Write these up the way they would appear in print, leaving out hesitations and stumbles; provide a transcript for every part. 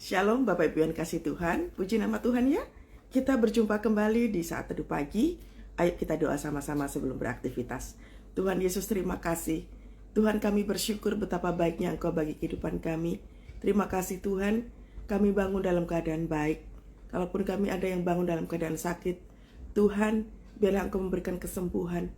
Shalom Bapak Ibu yang kasih Tuhan, puji nama Tuhan ya. Kita berjumpa kembali di saat teduh pagi. Ayo kita doa sama-sama sebelum beraktivitas. Tuhan Yesus, terima kasih. Tuhan, kami bersyukur betapa baiknya Engkau bagi kehidupan kami. Terima kasih Tuhan, kami bangun dalam keadaan baik. Kalaupun kami ada yang bangun dalam keadaan sakit, Tuhan, biarlah Engkau memberikan kesembuhan.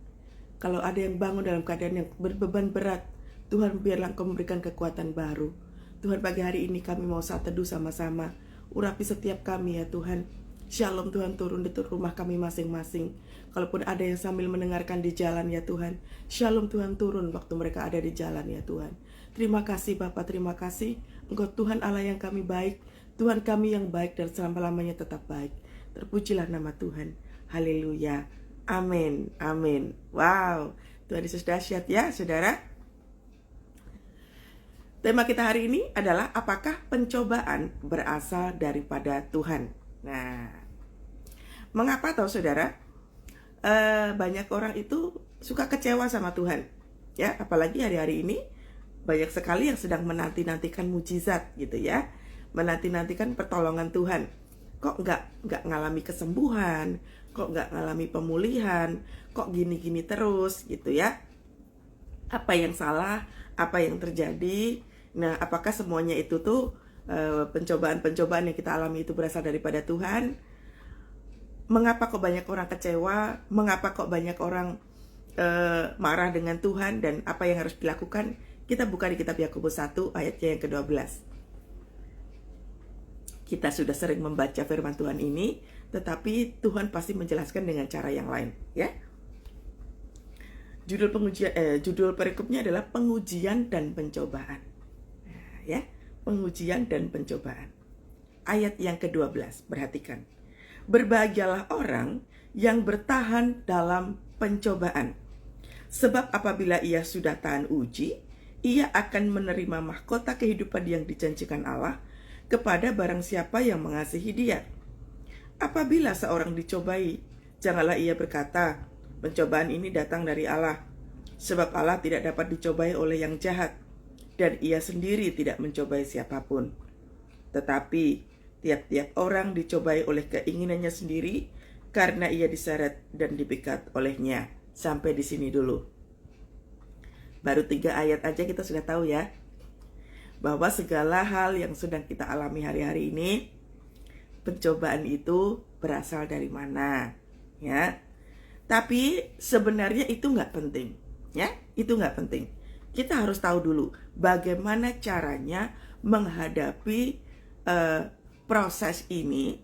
Kalau ada yang bangun dalam keadaan yang berbeban berat, Tuhan, biarlah Engkau memberikan kekuatan baru. Tuhan, pagi hari ini kami mau saat teduh sama-sama. Urapi setiap kami ya Tuhan. Shalom Tuhan, turun di rumah kami masing-masing. Kalaupun ada yang sambil mendengarkan di jalan ya Tuhan. Shalom Tuhan, turun waktu mereka ada di jalan ya Tuhan. Terima kasih Bapa, terima kasih. Engkau Tuhan Allah yang kami baik. Tuhan kami yang baik dan selama-lamanya tetap baik. Terpujilah nama Tuhan. Haleluya. Amin. Amin. Wow. Tuhan Yesus dahsyat ya saudara. Tema kita hari ini adalah apakah pencobaan berasal daripada Tuhan. Nah, mengapa tahu saudara? Banyak orang itu suka kecewa sama Tuhan. Ya, apalagi hari-hari ini banyak sekali yang sedang menanti-nantikan mujizat gitu ya. Menanti-nantikan pertolongan Tuhan. Kok nggak ngalami kesembuhan? Kok nggak ngalami pemulihan? Kok gini-gini terus gitu ya? Apa yang salah? Apa yang terjadi? Nah, apakah semuanya itu tuh pencobaan-pencobaan yang kita alami itu berasal daripada Tuhan? Mengapa kok banyak orang kecewa? Mengapa kok banyak orang marah dengan Tuhan? Dan apa yang harus dilakukan? Kita buka di kitab Yakobus 1 ayatnya yang ke-12. Kita sudah sering membaca firman Tuhan ini, tetapi Tuhan pasti menjelaskan dengan cara yang lain, ya. Judul perikopnya adalah pengujian dan pencobaan. Ya, pengujian dan pencobaan. Ayat yang ke-12, perhatikan. Berbahagialah orang yang bertahan dalam pencobaan. Sebab apabila ia sudah tahan uji, ia akan menerima mahkota kehidupan yang dijanjikan Allah kepada barang siapa yang mengasihi Dia. Apabila seorang dicobai, janganlah ia berkata, pencobaan ini datang dari Allah. Sebab Allah tidak dapat dicobai oleh yang jahat, dan ia sendiri tidak mencobai siapapun. Tetapi tiap-tiap orang dicobai oleh keinginannya sendiri, karena ia diseret dan dipikat olehnya. Sampai di sini dulu. Baru 3 ayat aja kita sudah tahu ya, bahwa segala hal yang sedang kita alami hari-hari ini, pencobaan itu berasal dari mana, ya. Tapi sebenarnya itu nggak penting, ya. Itu nggak penting. Kita harus tahu dulu bagaimana caranya menghadapi proses ini.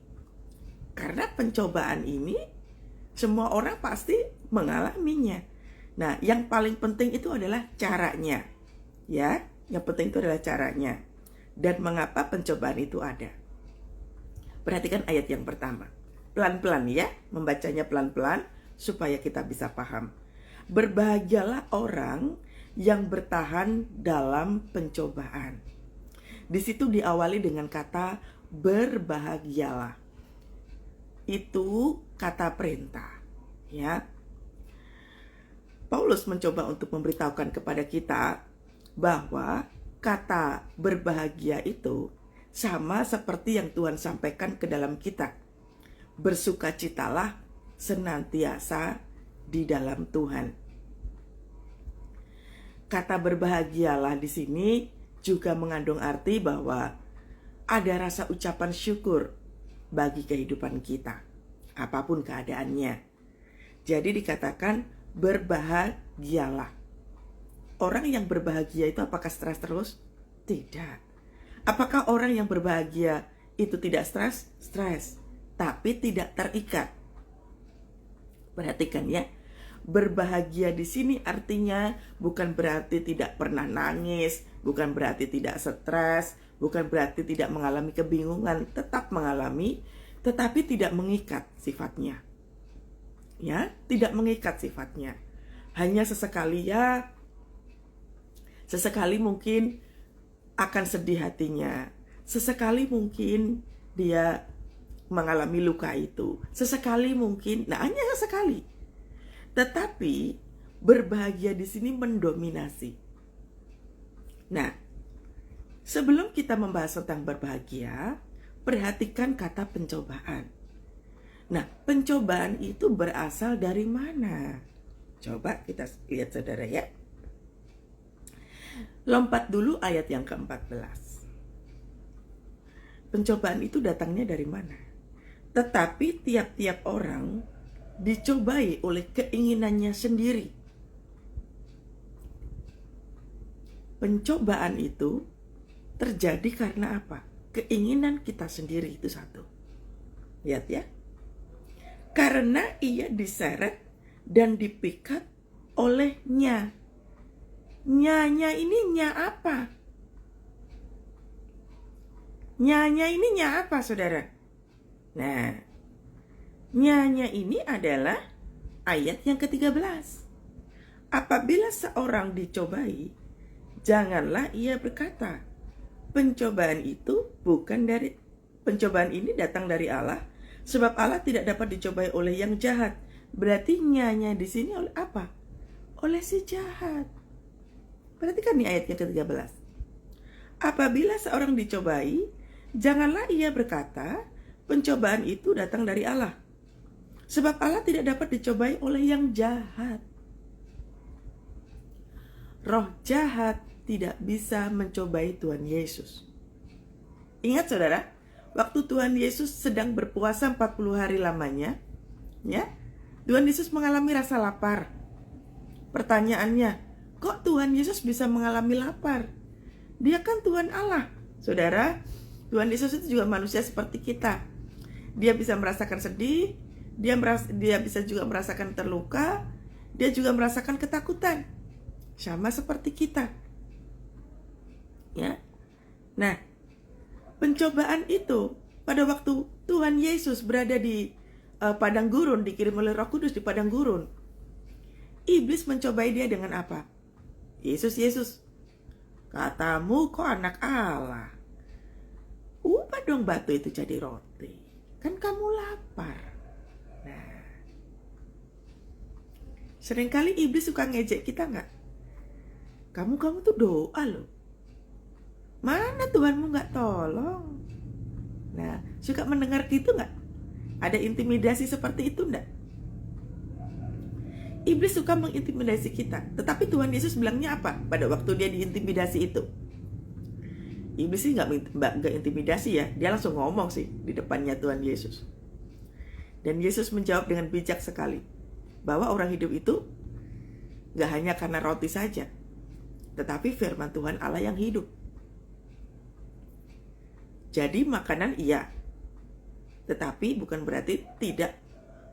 Karena pencobaan ini semua orang pasti mengalaminya. Nah, yang paling penting itu adalah caranya. Ya, yang penting itu adalah caranya. Dan mengapa pencobaan itu ada. Perhatikan ayat yang pertama. Pelan-pelan ya, membacanya pelan-pelan supaya kita bisa paham. Berbahagialah orang yang bertahan dalam pencobaan. Di situ diawali dengan kata berbahagialah. Itu kata perintah, ya. Paulus mencoba untuk memberitahukan kepada kita bahwa kata berbahagia itu sama seperti yang Tuhan sampaikan ke dalam kita. Bersukacitalah senantiasa di dalam Tuhan. Kata berbahagialah di sini juga mengandung arti bahwa ada rasa ucapan syukur bagi kehidupan kita, apapun keadaannya. Jadi dikatakan berbahagialah. Orang yang berbahagia itu apakah stres terus? Tidak. Apakah orang yang berbahagia itu tidak stres? Stres, tapi tidak terikat. Perhatikan ya. Berbahagia di sini artinya bukan berarti tidak pernah nangis, bukan berarti tidak stres, bukan berarti tidak mengalami kebingungan, tetap mengalami, tetapi tidak mengikat sifatnya. Ya, tidak mengikat sifatnya. Hanya sesekali mungkin akan sedih hatinya. Sesekali mungkin dia mengalami luka itu. Sesekali mungkin, hanya sesekali. Tetapi berbahagia di sini mendominasi. Nah, Sebelum kita membahas tentang berbahagia, perhatikan kata pencobaan. Nah, pencobaan itu berasal dari mana? Coba kita lihat saudara ya. Lompat dulu ayat yang ke-14. Pencobaan itu datangnya dari mana? Tetapi tiap-tiap orang dicobai oleh keinginannya sendiri. Pencobaan itu terjadi karena apa? Keinginan kita sendiri itu satu. Lihat ya. Karena ia diseret dan dipikat olehnya. Nyanya ini nya apa? Nyanya ini nya apa, saudara? Nah, nyanya ini adalah ayat yang ke-13. Apabila seorang dicobai, janganlah ia berkata, pencobaan ini datang dari Allah, sebab Allah tidak dapat dicobai oleh yang jahat. Berarti nyanya di sini oleh apa? Oleh si jahat. Perhatikan nih ayat yang ke-13. Apabila seorang dicobai, janganlah ia berkata, pencobaan itu datang dari Allah. Sebab Allah tidak dapat dicobai oleh yang jahat. Roh jahat tidak bisa mencobai Tuhan Yesus. Ingat saudara, waktu Tuhan Yesus sedang berpuasa 40 hari lamanya, ya, Tuhan Yesus mengalami rasa lapar. Pertanyaannya, kok Tuhan Yesus bisa mengalami lapar? Dia kan Tuhan Allah. Saudara, Tuhan Yesus itu juga manusia seperti kita. Dia bisa merasakan sedih, dia bisa juga merasakan terluka, dia juga merasakan ketakutan. Sama seperti kita. Ya. Nah, pencobaan itu pada waktu Tuhan Yesus berada di padang gurun, dikirim oleh Roh Kudus di padang gurun. Iblis mencobai dia dengan apa? Yesus, katamu kok anak Allah. Ubah dong batu itu jadi roti. Kan kamu lapar. Nah, seringkali iblis suka ngejek kita nggak? Kamu tuh doa loh. Mana Tuhanmu nggak tolong? Nah, suka mendengar gitu nggak? Ada intimidasi seperti itu nggak? Iblis suka mengintimidasi kita. Tetapi Tuhan Yesus bilangnya apa pada waktu dia diintimidasi itu? Iblis sih nggak intimidasi ya. Dia langsung ngomong sih di depannya Tuhan Yesus. Dan Yesus menjawab dengan bijak sekali. Bahwa orang hidup itu nggak hanya karena roti saja, tetapi firman Tuhan Allah yang hidup. Jadi makanan iya, tetapi bukan berarti tidak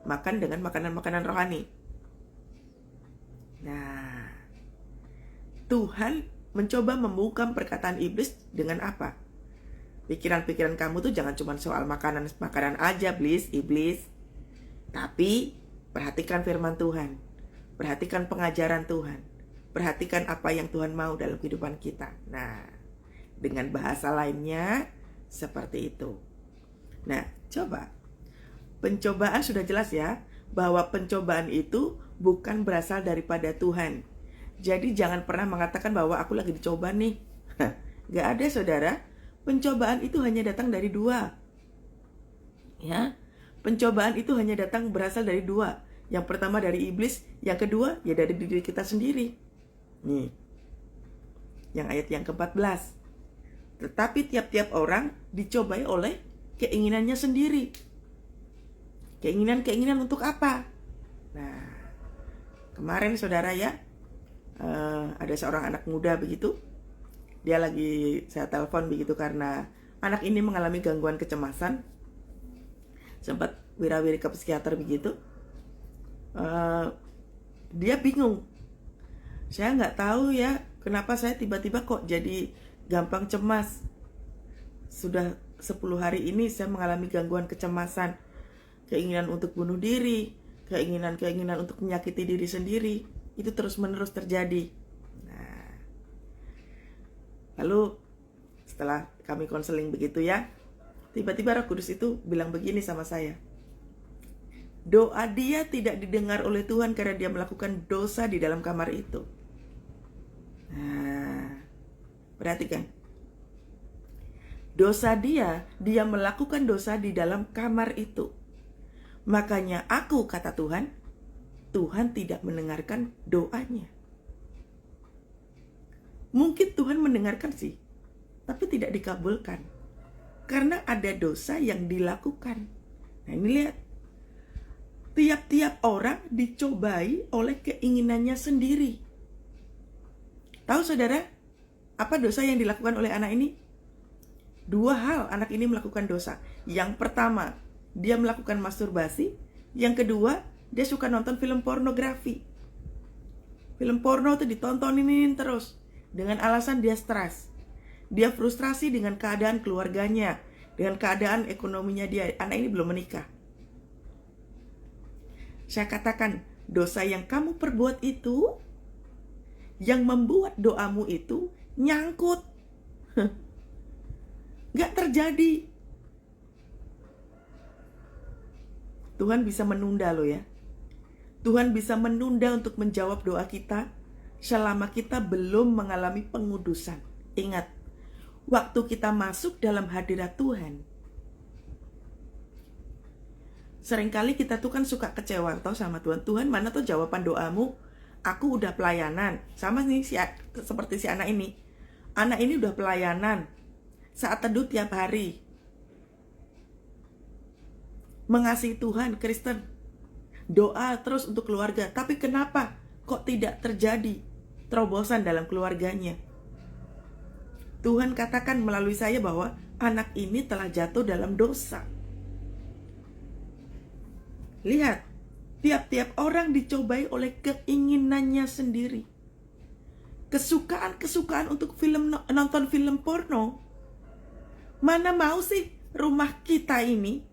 makan dengan makanan-makanan rohani. Nah, Tuhan mencoba membungkam perkataan iblis dengan apa? Pikiran-pikiran kamu tuh jangan cuma soal makanan aja, iblis. Tapi perhatikan firman Tuhan. Perhatikan pengajaran Tuhan. Perhatikan apa yang Tuhan mau dalam kehidupan kita. Nah, dengan bahasa lainnya seperti itu. Nah, coba. Pencobaan sudah jelas ya, bahwa pencobaan itu bukan berasal daripada Tuhan. Jadi jangan pernah mengatakan bahwa aku lagi dicoba nih. Gak ada saudara. Pencobaan itu hanya datang dari dua. Ya, pencobaan itu hanya berasal dari dua. Yang pertama dari iblis, yang kedua ya dari diri kita sendiri. Nih, yang ayat yang ke-14. Tetapi tiap-tiap orang dicobai oleh keinginannya sendiri. Keinginan untuk apa? Nah, kemarin saudara ya, ada seorang anak muda begitu. Dia saya telepon begitu karena anak ini mengalami gangguan kecemasan. Sempat wira-wiri ke psikiater begitu. Dia bingung. Saya nggak tahu ya, kenapa saya tiba-tiba kok jadi gampang cemas. Sudah 10 hari ini saya mengalami gangguan kecemasan. Keinginan untuk bunuh diri, keinginan untuk menyakiti diri sendiri, itu terus-menerus terjadi. Nah, lalu setelah kami konseling begitu ya, tiba-tiba Roh Kudus itu bilang begini sama saya. Doa dia tidak didengar oleh Tuhan karena dia melakukan dosa di dalam kamar itu. Nah, perhatikan. Dosa dia melakukan dosa di dalam kamar itu. Makanya aku, kata Tuhan, Tuhan tidak mendengarkan doanya. Mungkin Tuhan mendengarkan sih, tapi tidak dikabulkan. Karena ada dosa yang dilakukan. Nah ini lihat. Tiap-tiap orang dicobai oleh keinginannya sendiri. Tahu saudara, apa dosa yang dilakukan oleh anak ini? 2 hal anak ini melakukan dosa. Yang pertama, dia melakukan masturbasi. Yang kedua, dia suka nonton film pornografi. Film porno itu ditontonin terus. Dengan alasan dia stres. Dia frustrasi dengan keadaan keluarganya. Dengan keadaan ekonominya dia. Anak ini belum menikah. Saya katakan, dosa yang kamu perbuat itu, yang membuat doamu itu nyangkut. Gak terjadi. Tuhan bisa menunda loh ya. Tuhan bisa menunda untuk menjawab doa kita selama kita belum mengalami pengudusan. Ingat, waktu kita masuk dalam hadirat Tuhan, seringkali kita tuh kan suka kecewa toh sama Tuhan. Tuhan, mana tuh jawaban doamu? Aku udah pelayanan. Sama nih seperti si anak ini. Anak ini udah pelayanan. Saat teduh tiap hari. Mengasihi Tuhan, Kristen. Doa terus untuk keluarga. Tapi kenapa kok tidak terjadi terobosan dalam keluarganya? Tuhan katakan melalui saya bahwa anak ini telah jatuh dalam dosa. Lihat, tiap-tiap orang dicobai oleh keinginannya sendiri. Kesukaan untuk nonton film porno. Mana mau sih rumah kita ini?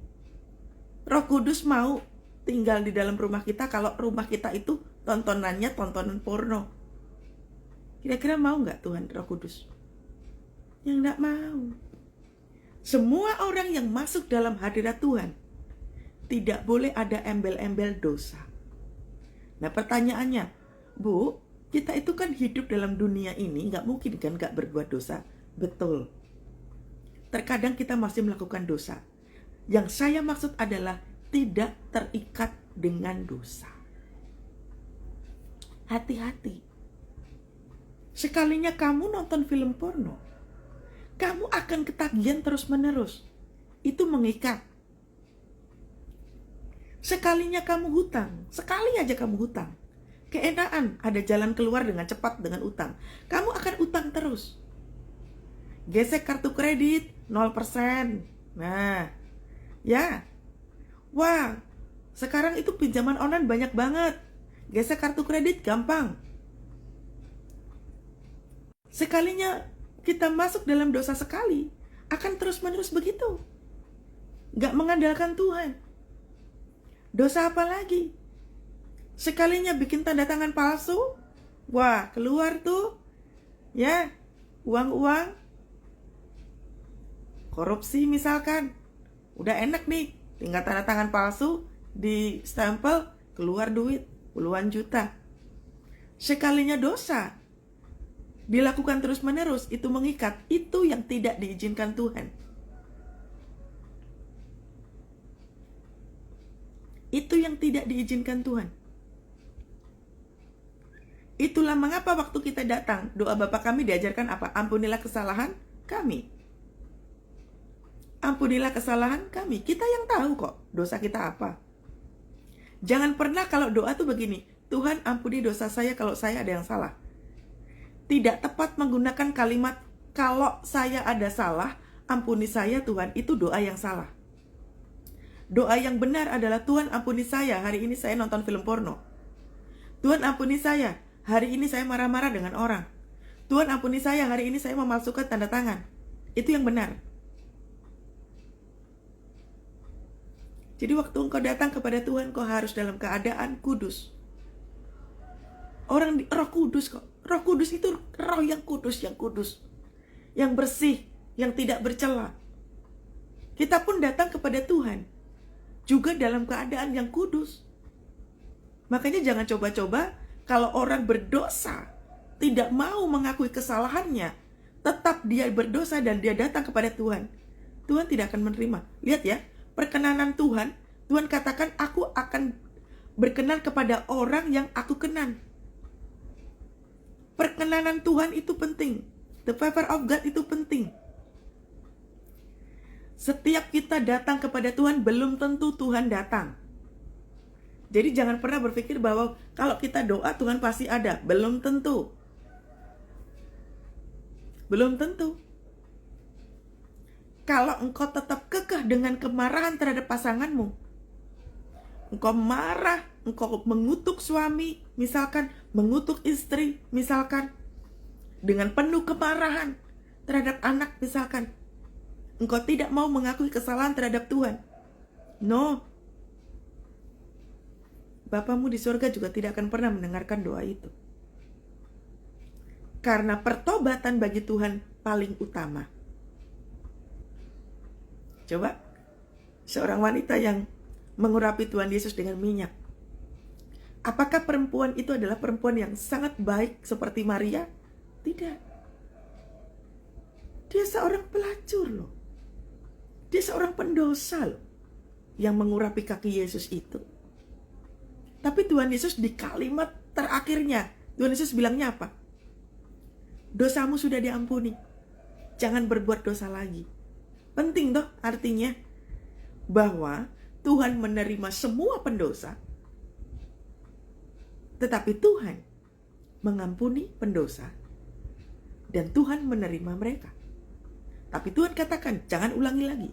Roh Kudus mau tinggal di dalam rumah kita kalau rumah kita itu tontonannya tontonan porno. Kira-kira mau nggak Tuhan Roh Kudus? Yang nggak mau. Semua orang yang masuk dalam hadirat Tuhan tidak boleh ada embel-embel dosa. Nah pertanyaannya, Bu, kita itu kan hidup dalam dunia ini, nggak mungkin kan nggak berbuat dosa. Betul. Terkadang kita masih melakukan dosa. Yang saya maksud adalah tidak terikat dengan dosa. Hati-hati. Sekalinya kamu nonton film porno, kamu akan ketagihan terus-menerus. Itu mengikat. Sekalinya kamu hutang, sekali aja kamu hutang, keenaan ada jalan keluar dengan cepat dengan utang, kamu akan utang terus. Gesek kartu kredit 0%. Nah, ya. Wah, sekarang itu pinjaman online banyak banget. Gesek kartu kredit gampang. Sekalinya kita masuk dalam dosa sekali, akan terus-menerus begitu. Gak mengandalkan Tuhan. Dosa apa lagi? Sekalinya bikin tanda tangan palsu, wah keluar tuh, ya, uang-uang, korupsi misalkan. Udah enak nih, tinggal tanda tangan palsu, di stempel, keluar duit, puluhan juta. Sekalinya dosa, dilakukan terus-menerus, itu mengikat, itu yang tidak diizinkan Tuhan. Itu yang tidak diizinkan Tuhan. Itulah mengapa waktu kita datang, doa Bapa kami diajarkan apa? Ampunilah kesalahan kami. Ampunilah kesalahan kami. Kita yang tahu kok dosa kita apa. Jangan pernah kalau doa tuh begini, Tuhan ampuni dosa saya kalau saya ada yang salah. Tidak tepat menggunakan kalimat kalau saya ada salah, ampuni saya Tuhan, itu doa yang salah. Doa yang benar adalah Tuhan ampuni saya, hari ini saya nonton film porno. Tuhan ampuni saya, hari ini saya marah-marah dengan orang. Tuhan ampuni saya, hari ini saya memalsukan tanda tangan. Itu yang benar. Jadi waktu engkau datang kepada Tuhan, kau harus dalam keadaan kudus. Roh kudus kok. Roh kudus itu roh yang kudus, yang bersih, yang tidak bercela. Kita pun datang kepada Tuhan juga dalam keadaan yang kudus. Makanya jangan coba-coba kalau orang berdosa tidak mau mengakui kesalahannya, tetap dia berdosa dan dia datang kepada Tuhan, Tuhan tidak akan menerima. Lihat ya, perkenanan Tuhan, Tuhan katakan aku akan berkenan kepada orang yang aku kenan. Perkenanan Tuhan itu penting. The favor of God itu penting. Setiap kita datang kepada Tuhan, belum tentu Tuhan datang. Jadi jangan pernah berpikir bahwa kalau kita doa Tuhan pasti ada. Belum tentu. Belum tentu. Kalau engkau tetap kekeh dengan kemarahan terhadap pasanganmu, engkau marah, engkau mengutuk suami, misalkan, mengutuk istri, misalkan, dengan penuh kemarahan terhadap anak, misalkan, engkau tidak mau mengakui kesalahan terhadap Tuhan. No. Bapamu di surga juga tidak akan pernah mendengarkan doa itu. Karena pertobatan bagi Tuhan paling utama. Coba, seorang wanita yang mengurapi Tuhan Yesus dengan minyak. Apakah perempuan itu adalah perempuan yang sangat baik seperti Maria? Tidak. Dia seorang pelacur loh. Dia seorang pendosa loh, yang mengurapi kaki Yesus itu. Tapi Tuhan Yesus di kalimat terakhirnya, Tuhan Yesus bilangnya apa? Dosamu sudah diampuni. Jangan berbuat dosa lagi. Penting toh artinya bahwa Tuhan menerima semua pendosa, tetapi Tuhan mengampuni pendosa dan Tuhan menerima mereka. Tapi Tuhan katakan jangan ulangi lagi.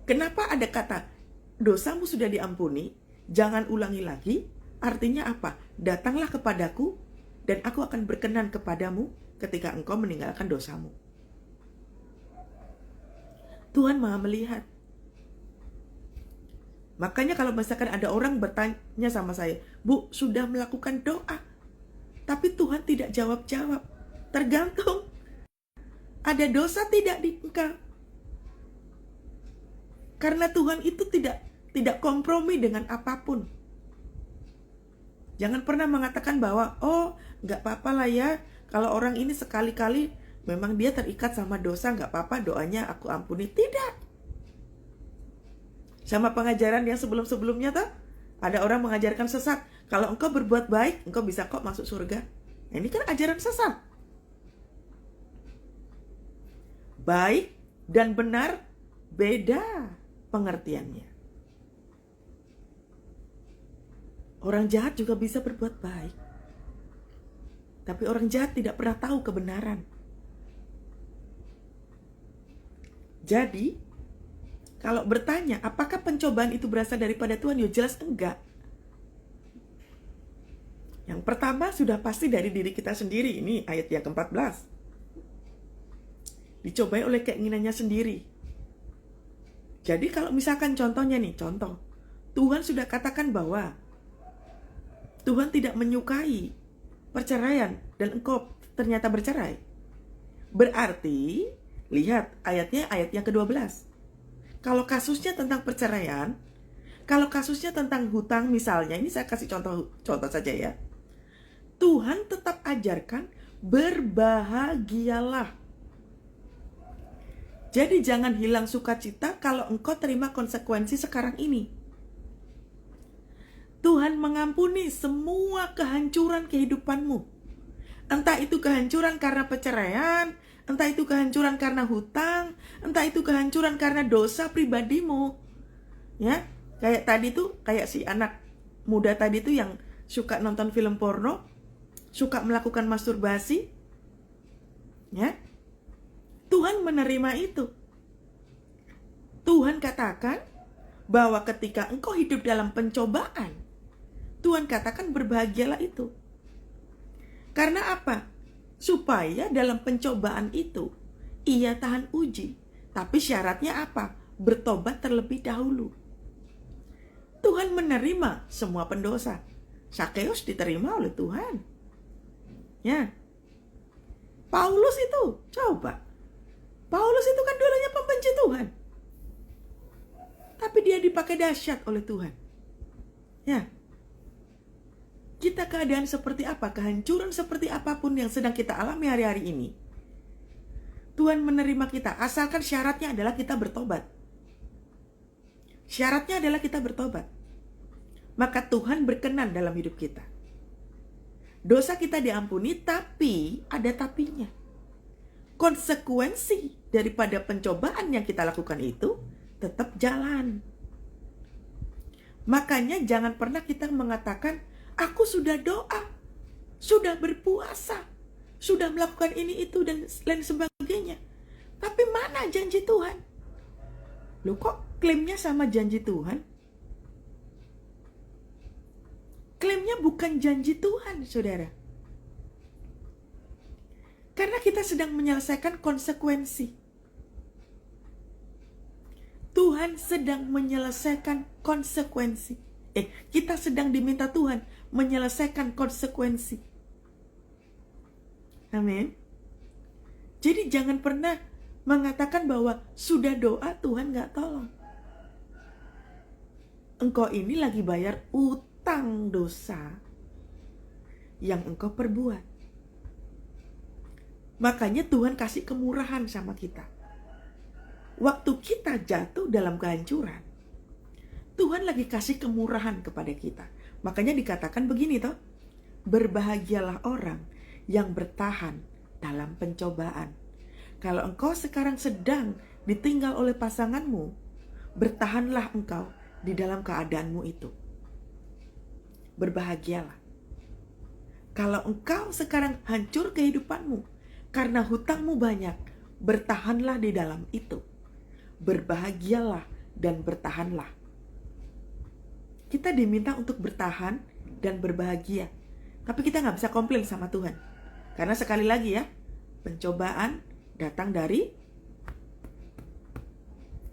Kenapa ada kata dosamu sudah diampuni, jangan ulangi lagi? Artinya apa? Datanglah kepadaku dan aku akan berkenan kepadamu ketika engkau meninggalkan dosamu. Tuhan Maha melihat. Makanya kalau misalkan ada orang bertanya sama saya, Bu, sudah melakukan doa, tapi Tuhan tidak jawab-jawab. Tergantung. Ada dosa tidak di engkau. Karena Tuhan itu tidak kompromi dengan apapun. Jangan pernah mengatakan bahwa, oh, nggak apa-apa lah ya, kalau orang ini sekali-kali memang dia terikat sama dosa, nggak apa-apa, doanya aku ampuni. Tidak. Sama pengajaran yang sebelum-sebelumnya tuh, ada orang mengajarkan sesat. Kalau engkau berbuat baik, engkau bisa kok masuk surga. Nah, ini kan ajaran sesat. Baik dan benar beda pengertiannya. Orang jahat juga bisa berbuat baik. Tapi orang jahat tidak pernah tahu kebenaran. Jadi, kalau bertanya, apakah pencobaan itu berasal daripada Tuhan? Ya jelas enggak. Yang pertama sudah pasti dari diri kita sendiri. Ini ayat yang ke-14. Dicobai oleh keinginannya sendiri. Jadi kalau misalkan contohnya nih, contoh. Tuhan sudah katakan bahwa Tuhan tidak menyukai perceraian dan engkau ternyata bercerai. Berarti, lihat ayatnya, ayat yang ke-12. Kalau kasusnya tentang perceraian, kalau kasusnya tentang hutang misalnya, ini saya kasih contoh saja ya. Tuhan tetap ajarkan berbahagialah. Jadi jangan hilang sukacita kalau engkau terima konsekuensi sekarang ini. Tuhan mengampuni semua kehancuran kehidupanmu. Entah itu kehancuran karena perceraian, entah itu kehancuran karena hutang, entah itu kehancuran karena dosa pribadimu. Ya, kayak tadi tuh, kayak si anak muda tadi tuh yang suka nonton film porno, suka melakukan masturbasi. Ya. Tuhan menerima itu. Tuhan katakan bahwa ketika engkau hidup dalam pencobaan, Tuhan katakan berbahagialah itu. Karena apa? Supaya dalam pencobaan itu ia tahan uji. Tapi syaratnya apa? Bertobat terlebih dahulu. Tuhan menerima semua pendosa. Sakeus diterima oleh Tuhan. Ya. Paulus itu, coba. Paulus itu kan dulunya pembenci Tuhan. Tapi dia dipakai dahsyat oleh Tuhan. Ya. Kita keadaan seperti apa, kehancuran seperti apapun yang sedang kita alami hari-hari ini, Tuhan menerima kita, asalkan syaratnya adalah kita bertobat. Syaratnya adalah kita bertobat. Maka Tuhan berkenan dalam hidup kita. Dosa kita diampuni, tapi ada tapinya. Konsekuensi daripada pencobaan yang kita lakukan itu tetap jalan. Makanya jangan pernah kita mengatakan, aku sudah doa, sudah berpuasa, sudah melakukan ini itu dan lain sebagainya. Tapi mana janji Tuhan? Loh, kok klaimnya sama janji Tuhan? Klaimnya bukan janji Tuhan, saudara. Karena kita sedang menyelesaikan konsekuensi. Tuhan sedang menyelesaikan konsekuensi. Kita sedang diminta Tuhan menyelesaikan konsekuensi. Amin. Jadi jangan pernah mengatakan bahwa sudah doa Tuhan gak tolong. Engkau ini lagi bayar utang dosa yang engkau perbuat. Makanya Tuhan kasih kemurahan sama kita. Waktu kita jatuh dalam kehancuran, Tuhan lagi kasih kemurahan kepada kita. Makanya dikatakan begini toh, berbahagialah orang yang bertahan dalam pencobaan. Kalau engkau sekarang sedang ditinggal oleh pasanganmu, bertahanlah engkau di dalam keadaanmu itu. Berbahagialah. Kalau engkau sekarang hancur kehidupanmu karena hutangmu banyak, bertahanlah di dalam itu. Berbahagialah dan bertahanlah. Kita diminta untuk bertahan dan berbahagia. Tapi kita gak bisa komplain sama Tuhan. Karena sekali lagi ya, pencobaan datang dari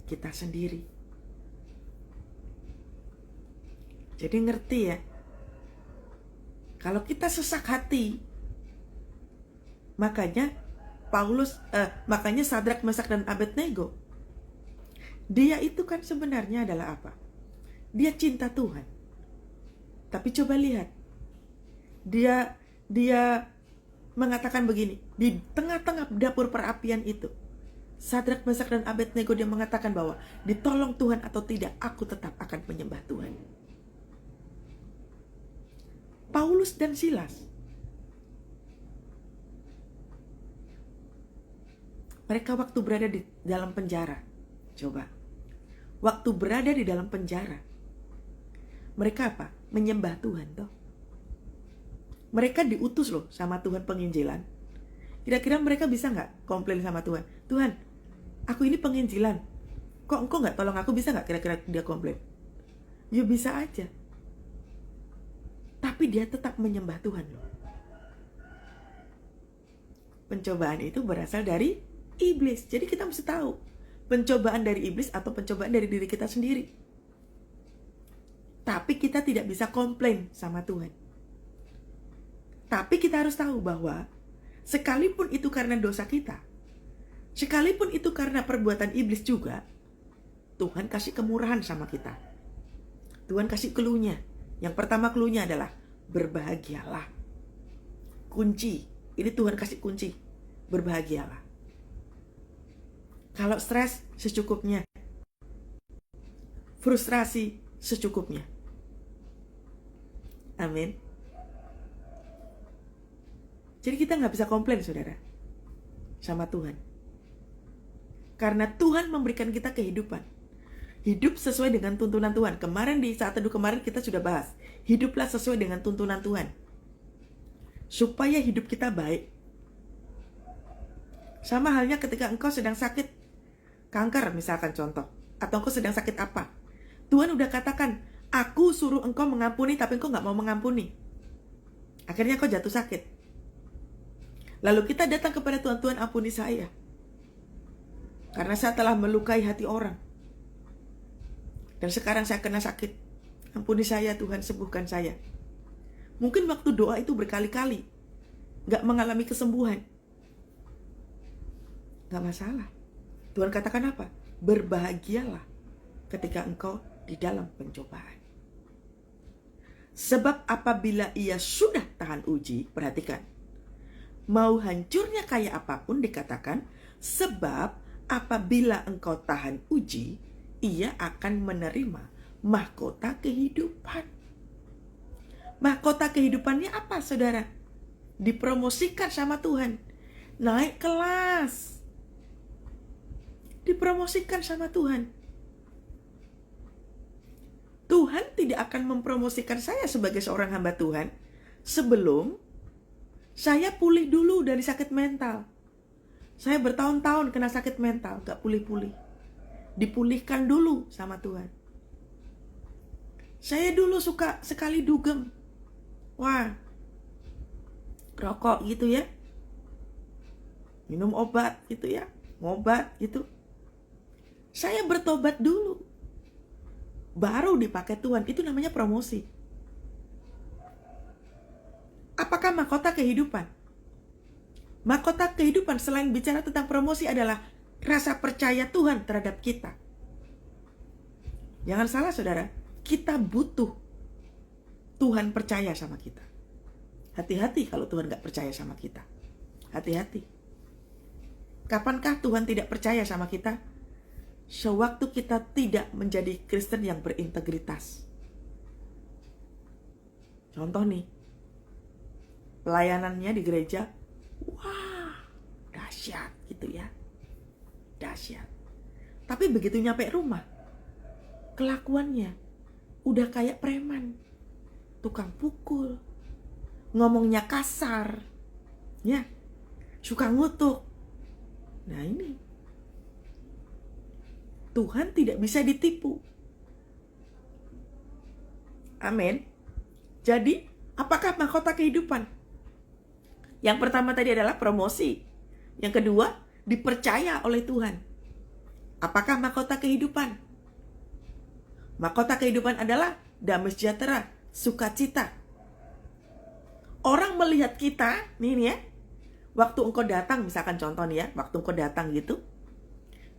kita sendiri. Jadi ngerti ya, kalau kita sesak hati, makanya Sadrak, Mesak, dan Abednego, dia itu kan sebenarnya adalah apa? Dia cinta Tuhan. Tapi coba lihat, dia mengatakan begini, di tengah-tengah dapur perapian itu, Sadrak, Mesak, dan Abednego, dia mengatakan bahwa ditolong Tuhan atau tidak, aku tetap akan menyembah Tuhan. Paulus dan Silas, mereka waktu berada di dalam penjara, waktu berada di dalam penjara, mereka apa? Menyembah Tuhan toh. Mereka diutus loh sama Tuhan penginjilan. Kira-kira mereka bisa nggak komplain sama Tuhan? Tuhan, aku ini penginjilan, kok engkau nggak tolong aku, bisa nggak kira-kira dia komplain? Ya bisa aja. Tapi dia tetap menyembah Tuhan loh. Pencobaan itu berasal dari iblis. Jadi kita mesti tahu, pencobaan dari iblis atau pencobaan dari diri kita sendiri. Tapi kita tidak bisa komplain sama Tuhan. Tapi kita harus tahu bahwa sekalipun itu karena dosa kita, sekalipun itu karena perbuatan iblis juga, Tuhan kasih kemurahan sama kita. Tuhan kasih clue-nya. Yang pertama clue-nya adalah berbahagialah. Kunci, ini Tuhan kasih kunci, berbahagialah. Kalau stres, secukupnya. Frustrasi, secukupnya. Amin. Jadi kita gak bisa komplain, saudara, sama Tuhan. Karena Tuhan memberikan kita kehidupan. Hidup sesuai dengan tuntunan Tuhan. Kemarin di saat teduh kemarin kita sudah bahas, hiduplah sesuai dengan tuntunan Tuhan, supaya hidup kita baik. Sama halnya ketika engkau sedang sakit kanker misalkan contoh, atau engkau sedang sakit apa, Tuhan udah katakan, aku suruh engkau mengampuni, tapi engkau gak mau mengampuni. Akhirnya engkau jatuh sakit. Lalu kita datang kepada Tuhan, Tuhan ampuni saya, karena saya telah melukai hati orang. Dan sekarang saya kena sakit. Ampuni saya Tuhan, sembuhkan saya. Mungkin waktu doa itu berkali-kali gak mengalami kesembuhan, gak masalah. Tuhan katakan apa? Berbahagialah ketika engkau di dalam pencobaan. Sebab apabila ia sudah tahan uji, perhatikan, mau hancurnya kayak apapun dikatakan, Sebab apabila engkau tahan uji, ia akan menerima mahkota kehidupan. Mahkota kehidupannya apa, saudara? Dipromosikan sama Tuhan. Naik kelas. Dipromosikan sama Tuhan. Tuhan tidak akan mempromosikan saya sebagai seorang hamba Tuhan sebelum saya pulih dulu dari sakit mental. Saya bertahun-tahun kena sakit mental, gak pulih-pulih. Dipulihkan dulu sama Tuhan. Saya dulu suka sekali dugem. Wah, rokok gitu ya. Minum obat gitu ya. Ngobat gitu. Saya bertobat dulu. Baru dipakai Tuhan. Itu namanya promosi. Apakah mahkota kehidupan? Mahkota kehidupan selain bicara tentang promosi adalah rasa percaya Tuhan terhadap kita. Jangan salah, saudara. Kita butuh Tuhan percaya sama kita. Hati-hati kalau Tuhan gak percaya sama kita. Hati-hati. Kapankah Tuhan tidak percaya sama kita? Sewaktu kita tidak menjadi Kristen yang berintegritas. Contoh nih, pelayanannya di gereja, wah, dahsyat gitu ya. Dahsyat. Tapi begitu nyampe rumah, kelakuannya udah kayak preman. Tukang pukul, ngomongnya kasar, ya, suka ngutuk. Nah ini, Tuhan tidak bisa ditipu. Amin. Jadi, apakah mahkota kehidupan? Yang pertama tadi adalah promosi. Yang kedua, dipercaya oleh Tuhan. Apakah mahkota kehidupan? Mahkota kehidupan adalah damai sejahtera, sukacita. Orang melihat kita, nih ya, waktu engkau datang, misalkan contoh nih ya, waktu engkau datang gitu,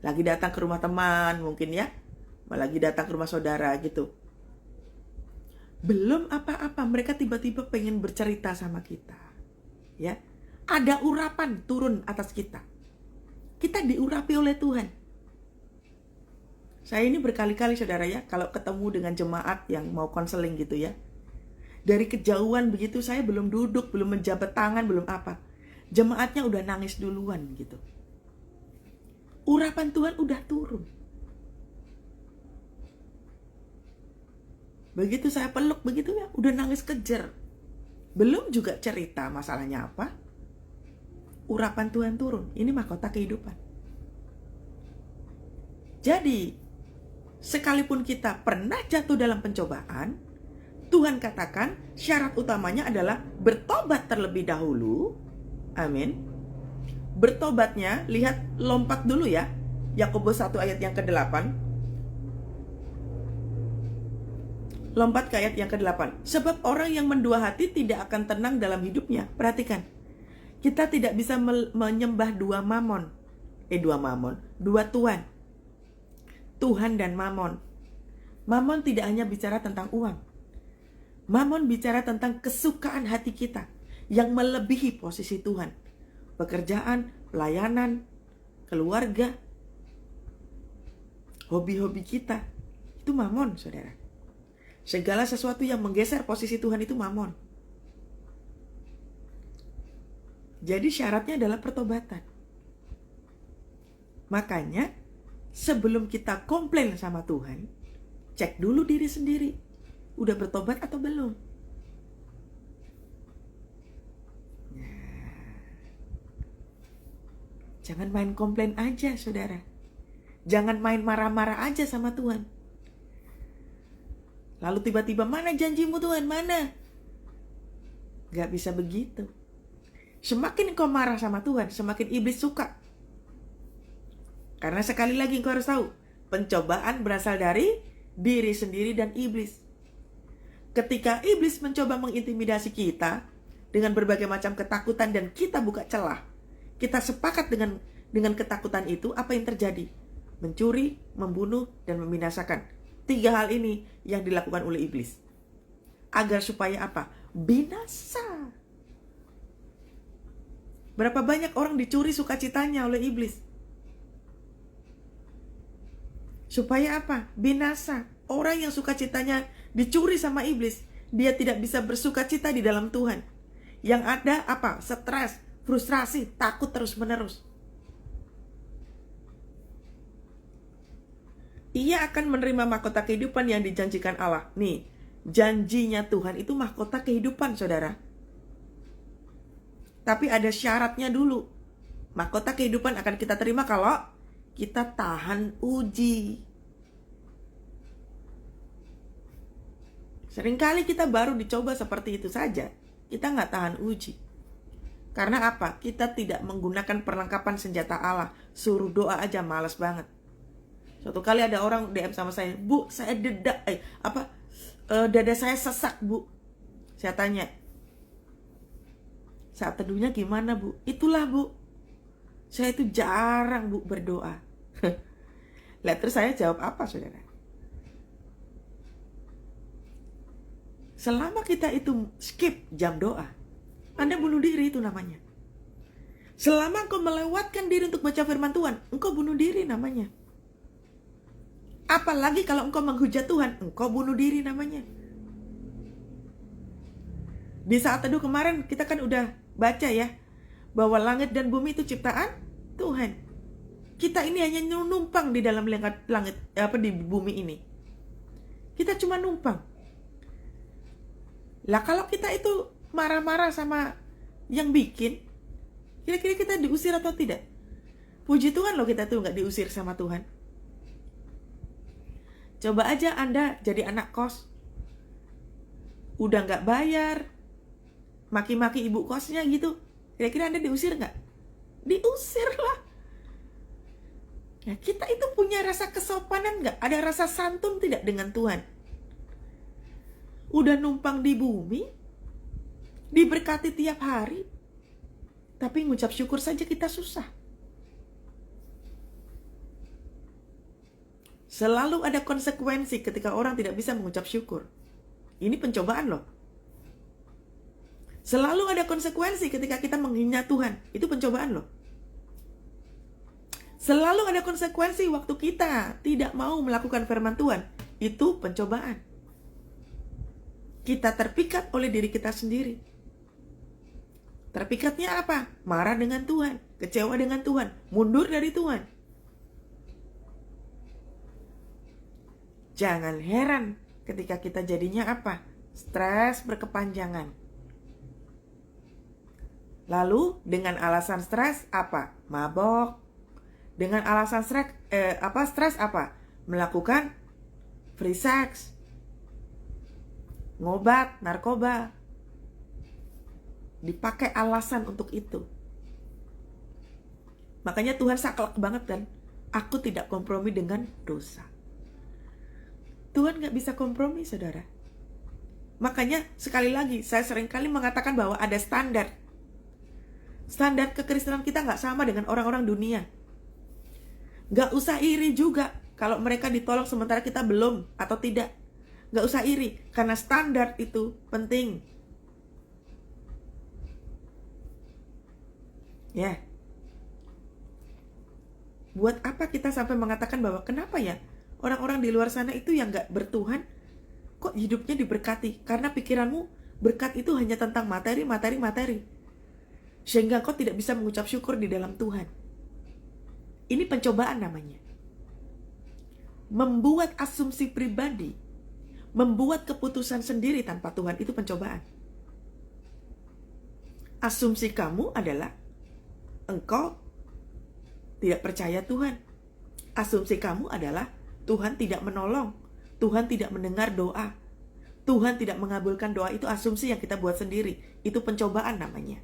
lagi datang ke rumah teman mungkin ya, lagi datang ke rumah saudara gitu. Belum apa-apa, mereka tiba-tiba pengen bercerita sama kita. Ya, ada urapan turun atas kita. Kita diurapi oleh Tuhan. Saya ini berkali-kali, saudara ya, kalau ketemu dengan jemaat yang mau konseling gitu ya, dari kejauhan begitu, saya belum duduk, belum menjabat tangan, belum apa, jemaatnya udah nangis duluan gitu. Urapan Tuhan udah turun. Begitu saya peluk begitu ya, udah nangis kejer. Belum juga cerita masalahnya apa, urapan Tuhan turun. Ini mahkota kehidupan. Jadi, sekalipun kita pernah jatuh dalam pencobaan, Tuhan katakan syarat utamanya adalah bertobat terlebih dahulu. Amin. Bertobatnya, lihat, lompat dulu ya. Yakobus 1 ayat yang ke-8. Lompat ke ayat yang ke-8. Sebab orang yang mendua hati tidak akan tenang dalam hidupnya. Perhatikan. Kita tidak bisa menyembah dua Tuhan. Tuhan dan Mamon. Mamon tidak hanya bicara tentang uang. Mamon bicara tentang kesukaan hati kita yang melebihi posisi Tuhan. Pekerjaan, pelayanan, keluarga, hobi-hobi kita. Itu mamon, saudara. Segala sesuatu yang menggeser posisi Tuhan itu mamon. Jadi syaratnya adalah pertobatan. Makanya, sebelum kita komplain sama Tuhan, cek dulu diri sendiri. Udah bertobat atau belum? Jangan main komplain aja, saudara. Jangan main marah-marah aja sama Tuhan. Lalu tiba-tiba, mana janjimu Tuhan, mana? Gak bisa begitu. Semakin engkau marah sama Tuhan, semakin iblis suka. Karena sekali lagi engkau harus tahu, pencobaan berasal dari diri sendiri dan iblis. Ketika iblis mencoba mengintimidasi kita dengan berbagai macam ketakutan dan kita buka celah, kita sepakat dengan ketakutan itu, apa yang terjadi? Mencuri, membunuh, dan membinasakan. 3 hal ini yang dilakukan oleh iblis. Agar supaya apa? Binasa. Berapa banyak orang dicuri sukacitanya oleh iblis? Supaya apa? Binasa. Orang yang sukacitanya dicuri sama iblis, dia tidak bisa bersukacita di dalam Tuhan. Yang ada apa? Stres, frustrasi, takut terus-menerus. Ia akan menerima mahkota kehidupan yang dijanjikan Allah. Nih, janjinya Tuhan itu mahkota kehidupan, saudara. Tapi ada syaratnya dulu. Mahkota kehidupan akan kita terima kalau kita tahan uji. Seringkali kita baru dicoba seperti itu saja, kita nggak tahan uji. Karena apa? Kita tidak menggunakan perlengkapan senjata Allah. Suruh doa aja males banget. Suatu kali ada orang DM sama saya, "Bu, saya dada saya sesak, Bu." Saya tanya, "Saat teduhnya gimana, Bu?" "Itulah, Bu. Saya itu jarang, Bu, berdoa." Lihat, terus saya jawab apa, saudara? Selama kita itu skip jam doa, Anda bunuh diri, itu namanya. Selama engkau melewatkan diri untuk baca firman Tuhan, engkau bunuh diri namanya. Apalagi kalau engkau menghujat Tuhan, engkau bunuh diri namanya. Di saat teduh kemarin kita kan udah baca ya, bahwa langit dan bumi itu ciptaan Tuhan. Kita ini hanya numpang di dalam langit di bumi ini. Kita cuma numpang. Lah kalau kita itu marah-marah sama yang bikin, kira-kira kita diusir atau tidak? Puji Tuhan loh, kita tuh nggak diusir sama Tuhan. Coba aja Anda jadi anak kos, udah nggak bayar, maki-maki ibu kosnya gitu, kira-kira Anda diusir nggak? Diusir lah. Nah, kita itu punya rasa kesopanan nggak? Ada rasa santun tidak dengan Tuhan? Udah numpang di bumi, diberkati tiap hari, tapi ngucap syukur saja kita susah. Selalu ada konsekuensi ketika orang tidak bisa mengucap syukur. Ini pencobaan loh. Selalu ada konsekuensi ketika kita menghina Tuhan. Itu pencobaan loh. Selalu ada konsekuensi waktu kita tidak mau melakukan firman Tuhan. Itu pencobaan. Kita terpikat oleh diri kita sendiri. Terpikatnya apa? Marah dengan Tuhan, kecewa dengan Tuhan, mundur dari Tuhan. Jangan heran ketika kita jadinya apa? Stres berkepanjangan. Lalu dengan alasan stres apa? Mabok. Dengan alasan stres apa? Melakukan free sex, ngobat, narkoba. Dipakai alasan untuk itu. Makanya Tuhan saklek banget kan? Aku tidak kompromi dengan dosa. Tuhan gak bisa kompromi, saudara. Makanya sekali lagi saya seringkali mengatakan bahwa ada standar. Standar kekristenan kita gak sama dengan orang-orang dunia. Gak usah iri juga kalau mereka ditolong sementara kita belum atau tidak. Gak usah iri, karena standar itu penting. Ya. Buat apa kita sampai mengatakan bahwa kenapa ya orang-orang di luar sana itu yang gak bertuhan, kok hidupnya diberkati? Karena pikiranmu berkat itu hanya tentang materi. Sehingga kau tidak bisa mengucap syukur di dalam Tuhan. Ini pencobaan namanya. Membuat asumsi pribadi, membuat keputusan sendiri tanpa Tuhan, itu pencobaan. Asumsi kamu adalah engkau tidak percaya Tuhan. Asumsi kamu adalah Tuhan tidak menolong, Tuhan tidak mendengar doa, Tuhan tidak mengabulkan doa. Itu asumsi yang kita buat sendiri. Itu pencobaan namanya.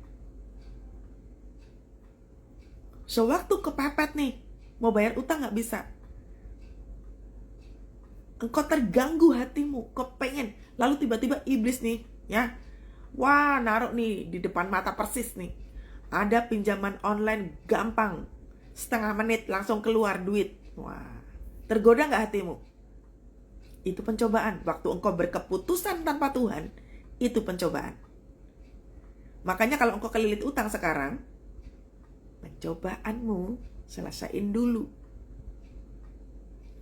Sewaktu kepepet nih, mau bayar utang gak bisa, engkau terganggu hatimu, kau pengen, lalu tiba-tiba iblis nih, ya, wah naruh nih di depan mata persis nih, ada pinjaman online gampang, setengah menit langsung keluar duit. Wah, tergoda gak hatimu? Itu pencobaan. Waktu engkau berkeputusan tanpa Tuhan, itu pencobaan. Makanya kalau engkau kelilit utang sekarang, pencobaanmu selesaiin dulu.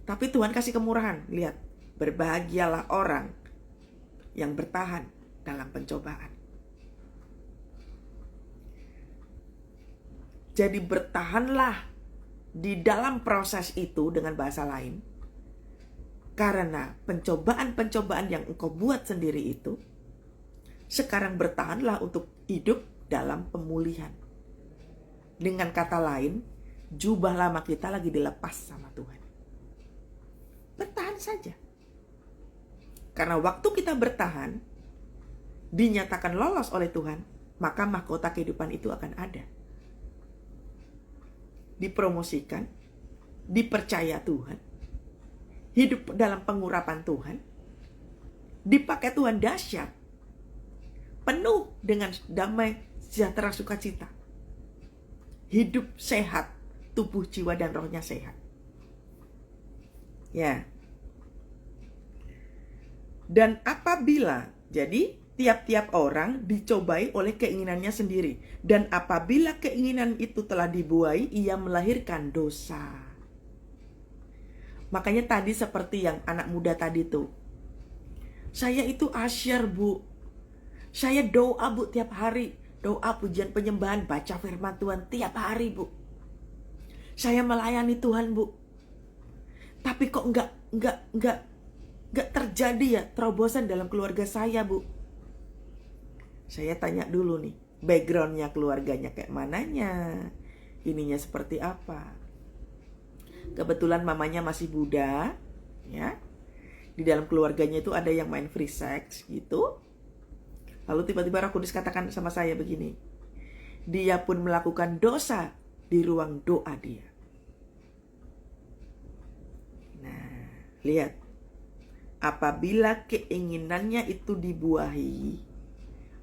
Tapi Tuhan kasih kemurahan. Lihat, berbahagialah orang yang bertahan dalam pencobaan. Jadi bertahanlah di dalam proses itu, dengan bahasa lain. Karena pencobaan-pencobaan yang engkau buat sendiri itu, sekarang bertahanlah untuk hidup dalam pemulihan. Dengan kata lain, jubah lama kita lagi dilepas sama Tuhan. Bertahan saja. Karena waktu kita bertahan, dinyatakan lolos oleh Tuhan, maka mahkota kehidupan itu akan ada. Dipromosikan, dipercaya Tuhan, hidup dalam pengurapan Tuhan, dipakai Tuhan dahsyat, penuh dengan damai, sejahtera, sukacita, hidup sehat, tubuh, jiwa, dan rohnya sehat. Ya. Dan apabila, jadi tiap-tiap orang dicobai oleh keinginannya sendiri. Dan apabila keinginan itu telah dibuai, ia melahirkan dosa. Makanya tadi seperti yang anak muda tadi tuh. Saya itu asyar, Bu. Saya doa, Bu, tiap hari. Doa, pujian, penyembahan, baca firman Tuhan tiap hari, Bu. Saya melayani Tuhan, Bu. Tapi kok enggak terjadi ya terobosan dalam keluarga saya, Bu. Saya tanya dulu nih, backgroundnya keluarganya kayak mananya, ininya seperti apa. Kebetulan mamanya masih Buddha, ya. Di dalam keluarganya itu ada yang main free sex gitu. Lalu tiba-tiba Roh Kudus katakan sama saya begini, dia pun melakukan dosa di ruang doa dia. Lihat, apabila keinginannya itu dibuahi,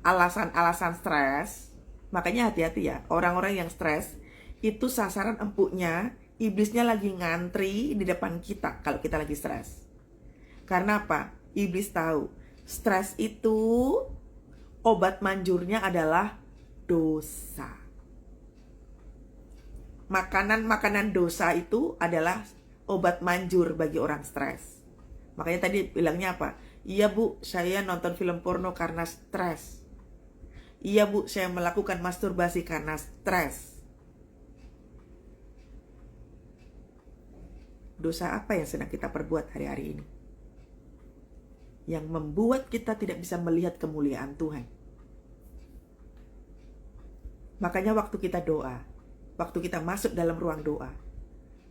alasan-alasan stres, makanya hati-hati ya, orang-orang yang stres, itu sasaran empuknya, iblisnya lagi ngantri di depan kita kalau kita lagi stres. Karena apa? Iblis tahu, stres itu obat manjurnya adalah dosa. Makanan-makanan dosa itu adalah obat manjur bagi orang stres. Makanya tadi bilangnya apa? Iya, Bu, saya nonton film porno karena stres. Iya, Bu, saya melakukan masturbasi karena stres. Dosa apa yang sedang kita perbuat hari-hari ini? Yang membuat kita tidak bisa melihat kemuliaan Tuhan. Makanya waktu kita doa, waktu kita masuk dalam ruang doa,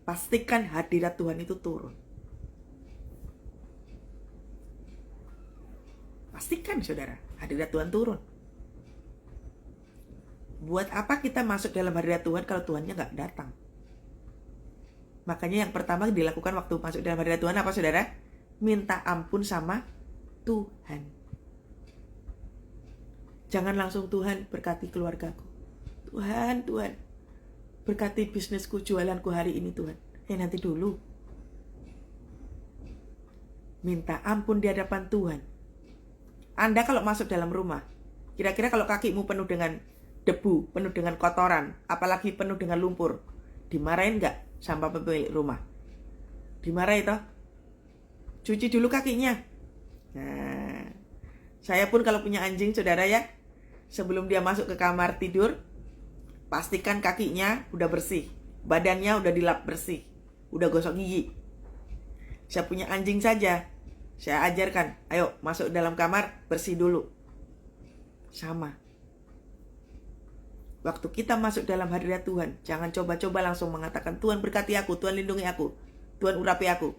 pastikan hadirat Tuhan itu turun. Pastikan, saudara, hadirat Tuhan turun. Buat apa kita masuk dalam hadirat Tuhan kalau Tuhannya nggak datang? Makanya yang pertama dilakukan waktu masuk dalam hadirat Tuhan apa, saudara? Minta ampun sama Tuhan. Jangan langsung, Tuhan berkati keluargaku. Tuhan, berkati bisnisku, jualanku hari ini, Tuhan. Nanti dulu. Minta ampun di hadapan Tuhan. Anda kalau masuk dalam rumah, kira-kira kalau kakimu penuh dengan debu, penuh dengan kotoran, apalagi penuh dengan lumpur, dimarahin nggak sama pemilik rumah? Dimarahin toh? Cuci dulu kakinya. Nah, saya pun kalau punya anjing, saudara ya, sebelum dia masuk ke kamar tidur, pastikan kakinya udah bersih, badannya udah dilap bersih, udah gosok gigi. Saya punya anjing saja, saya ajarkan, ayo masuk dalam kamar, bersih dulu. Sama. Waktu kita masuk dalam hadirat Tuhan, jangan coba-coba langsung mengatakan, Tuhan berkati aku, Tuhan lindungi aku, Tuhan urapi aku.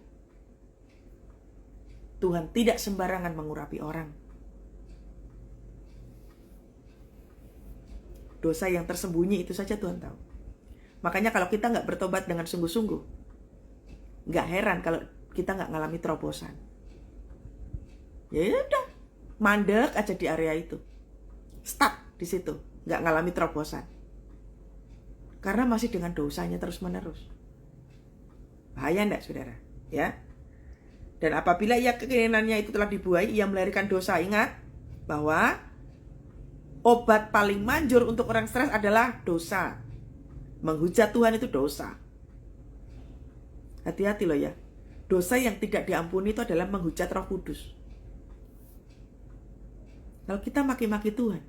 Tuhan tidak sembarangan mengurapi orang. Dosa yang tersembunyi itu saja Tuhan tahu. Makanya kalau kita nggak bertobat dengan sungguh-sungguh, nggak heran kalau kita nggak ngalami terobosan. Ya udah, mandek aja di area itu, stuck di situ, nggak ngalami terobosan. Karena masih dengan dosanya terus-menerus. Bahaya enggak, saudara? Ya. Dan apabila ia keinginannya itu telah dibuai, ia melahirkan dosa. Ingat bahwa obat paling manjur untuk orang stres adalah dosa. Menghujat Tuhan itu dosa. Hati-hati loh ya. dosa yang tidak diampuni itu adalah menghujat Roh Kudus. Kalau kita maki-maki Tuhan,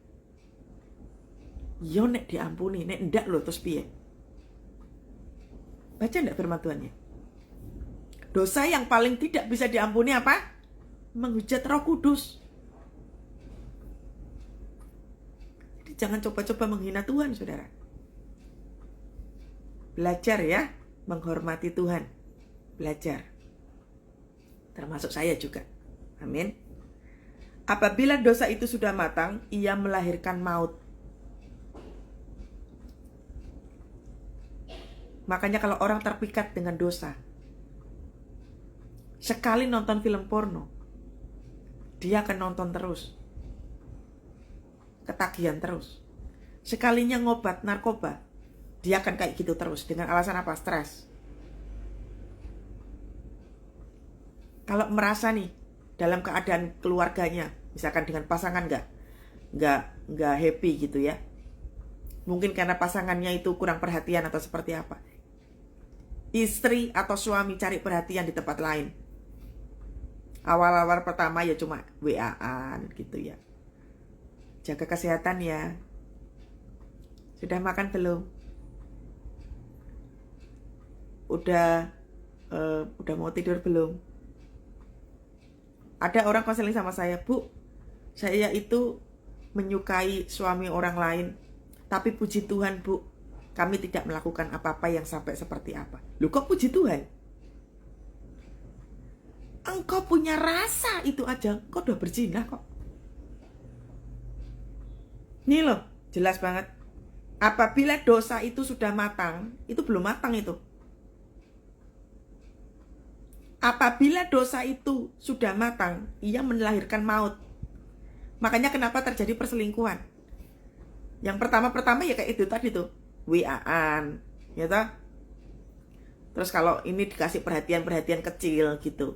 yo nek diampuni, nek ndak lho terus piye? Baca ndak firman Tuhannya? Dosa yang paling tidak bisa diampuni apa? Menghujat Roh Kudus. Jadi jangan coba-coba menghina Tuhan, saudara. Belajar ya, menghormati Tuhan. Belajar. Termasuk saya juga. Amin. Apabila dosa itu sudah matang, ia melahirkan maut. Makanya kalau orang terpikat dengan dosa, sekali nonton film porno, dia akan nonton terus. Ketagihan terus. Sekalinya ngobat narkoba, dia akan kayak gitu terus. Dengan alasan apa? Stres. Kalau merasa nih dalam keadaan keluarganya, misalkan dengan pasangan nggak happy gitu ya, mungkin karena pasangannya itu kurang perhatian atau seperti apa, istri atau suami cari perhatian di tempat lain. Awal-awal pertama ya cuma WA-an gitu ya. Jaga kesehatan ya. Sudah makan belum? Udah mau tidur belum? Ada orang konseling sama saya, Bu, saya itu menyukai suami orang lain, tapi puji Tuhan, Bu, kami tidak melakukan apa-apa yang sampai seperti apa. Loh, kok puji Tuhan? Engkau punya rasa itu aja, engkau udah berzina kok. Nih loh, jelas banget. Apabila dosa itu sudah matang, itu belum matang itu. Apabila dosa itu sudah matang, ia melahirkan maut. Makanya kenapa terjadi perselingkuhan. Yang pertama-pertama ya kayak itu tadi tuh, WA-an, ya toh. Terus kalau ini dikasih perhatian-perhatian kecil gitu.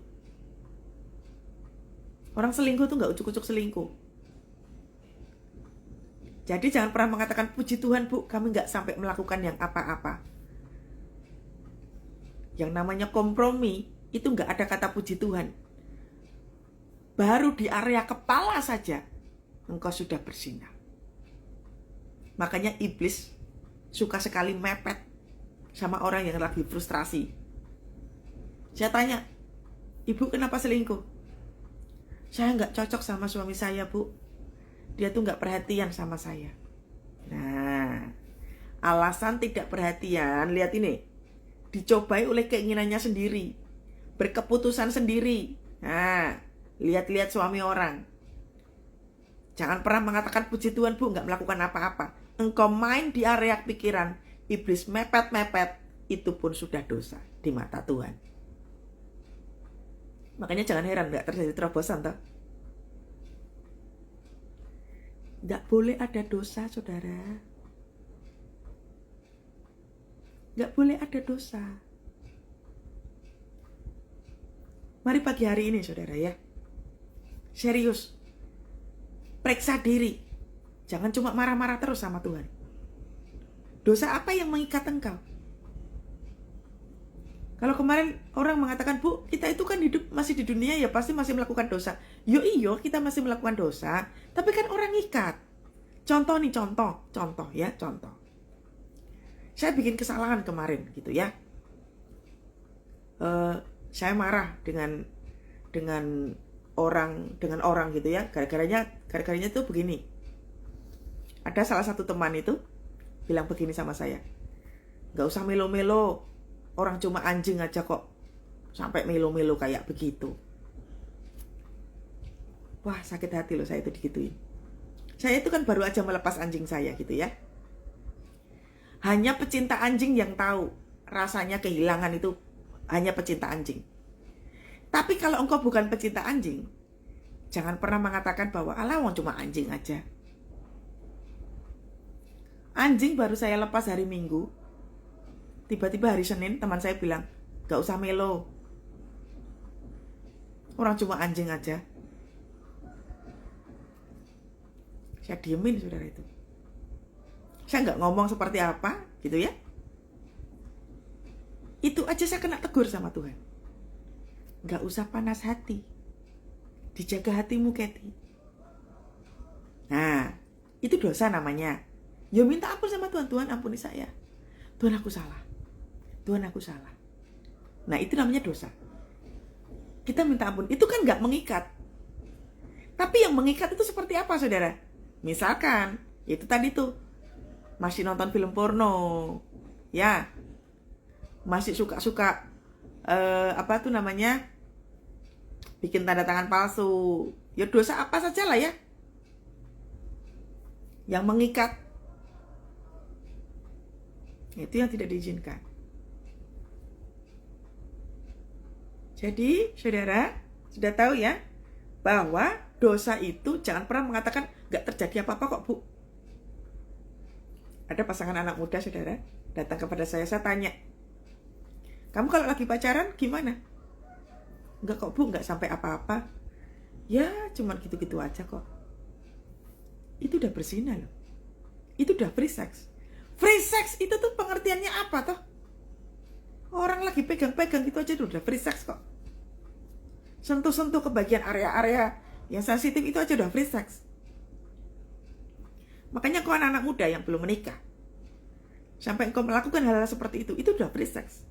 Orang selingkuh tuh gak ucuk-ucuk selingkuh. Jadi jangan pernah mengatakan, puji Tuhan, Bu, kami gak sampai melakukan yang apa-apa. Yang namanya kompromi, itu gak ada kata puji Tuhan. Baru di area kepala saja, engkau sudah bersinar. Makanya iblis suka sekali mepet sama orang yang lagi frustrasi. Saya tanya, Ibu kenapa selingkuh? Saya gak cocok sama suami saya, Bu. Dia tuh gak perhatian sama saya. Nah, alasan tidak perhatian, lihat ini, dicobai oleh keinginannya sendiri, berkeputusan sendiri. Nah, lihat-lihat suami orang. Jangan pernah mengatakan puji Tuhan, Bu, gak melakukan apa-apa. Engkau main di area pikiran, iblis mepet-mepet, itu pun sudah dosa di mata Tuhan. Makanya jangan heran gak terjadi terobosan toh. Gak boleh ada dosa, saudara. Gak boleh ada dosa. Mari pagi hari ini, saudara ya, serius, periksa diri. Jangan cuma marah-marah terus sama Tuhan. Dosa apa yang mengikat engkau? Kalau kemarin orang mengatakan, Bu, kita itu kan hidup masih di dunia ya pasti masih melakukan dosa. Yo iyo, kita masih melakukan dosa, tapi kan orang ikat. Contoh nih, contoh ya, contoh. Saya bikin kesalahan kemarin gitu ya. Saya marah dengan orang gitu ya. Gara-garanya tuh begini. Ada salah satu teman itu bilang begini sama saya. Gak usah melo-melo. Orang cuma anjing aja kok sampai melo-melo kayak begitu. Wah, sakit hati loh saya itu digituin. Saya itu kan baru aja melepas anjing saya gitu ya. Hanya pecinta anjing yang tahu rasanya kehilangan itu, hanya pecinta anjing. Tapi kalau engkau bukan pecinta anjing, jangan pernah mengatakan bahwa alah wong cuma anjing aja. Anjing baru saya lepas hari Minggu. Tiba-tiba hari Senin teman saya bilang, gak usah melo. Orang cuma anjing aja. Saya diemin, saudara itu. Saya gak ngomong seperti apa gitu ya. Itu aja saya kena tegur sama Tuhan. Nggak usah panas hati. Dijaga hatimu, Kathy. Nah, itu dosa namanya. Ya minta ampun sama Tuhan. Tuhan ampuni saya. Tuhan aku salah. Tuhan aku salah. Nah, itu namanya dosa. Kita minta ampun. Itu kan nggak mengikat. Tapi yang mengikat itu seperti apa, saudara? Misalkan, itu tadi tuh. Masih nonton film porno. Ya. Masih suka-suka apa tuh namanya? Bikin tanda tangan palsu. Ya dosa apa saja lah ya. Yang mengikat. Itu yang tidak diizinkan. Jadi, saudara, sudah tahu ya, bahwa dosa itu jangan pernah mengatakan gak terjadi apa-apa kok, Bu. Ada pasangan anak muda, saudara, datang kepada saya tanya, kamu kalau lagi pacaran gimana? Enggak kok, Bu, gak sampai apa-apa. Ya, cuman gitu-gitu aja kok. Itu udah berzina loh. Itu udah free sex. Free sex itu tuh pengertiannya apa toh? Orang lagi pegang-pegang gitu aja udah free sex kok. Sentuh-sentuh ke bagian area-area yang sensitif itu aja udah free sex. Makanya kau anak-anak muda yang belum menikah, sampai engkau melakukan hal-hal seperti itu udah free sex.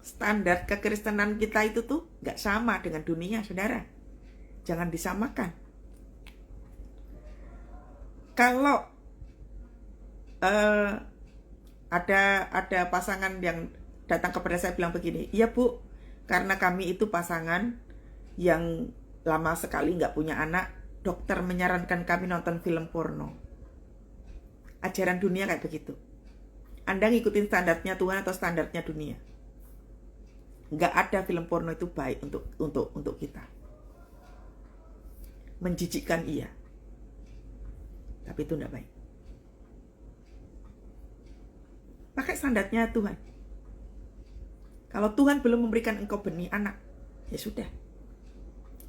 Standar kekristenan kita itu tuh gak sama dengan dunia, saudara. Jangan disamakan. Kalau ada pasangan yang datang kepada saya bilang begini, iya Bu, karena kami itu pasangan yang lama sekali gak punya anak, dokter menyarankan kami nonton film porno. Ajaran dunia kayak begitu. Anda ngikutin standarnya Tuhan atau standarnya dunia? Gak ada film porno itu baik untuk kita. Menjijikkan iya, tapi itu gak baik. Pakai standarnya Tuhan. Kalau Tuhan belum memberikan engkau benih anak, ya sudah.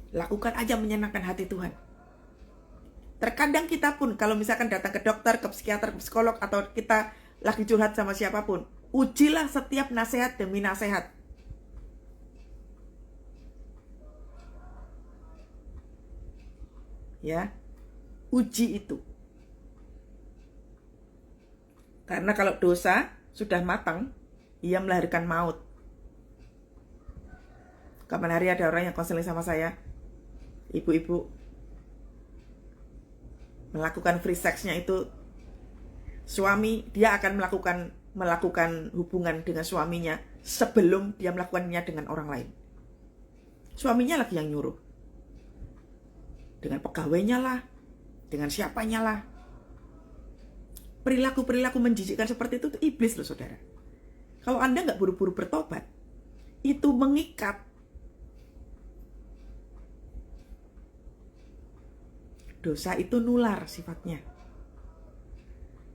Lakukan aja menyenangkan hati Tuhan. Terkadang kita pun kalau misalkan datang ke dokter, ke psikiater, ke psikolog, atau kita lagi curhat sama siapapun, ujilah setiap nasihat demi nasihat. Ya, uji itu. Karena kalau dosa sudah matang, ia melahirkan maut. Kapan hari ada orang yang konseling sama saya, ibu-ibu melakukan free sex-nya itu, suami dia akan melakukan hubungan dengan suaminya sebelum dia melakukannya dengan orang lain. Suaminya lagi yang nyuruh, dengan pegawainya lah, dengan siapanya lah. Perilaku-perilaku menjijikkan seperti itu iblis loh, saudara. Kalau Anda nggak buru-buru bertobat, itu mengikat. Dosa itu nular sifatnya.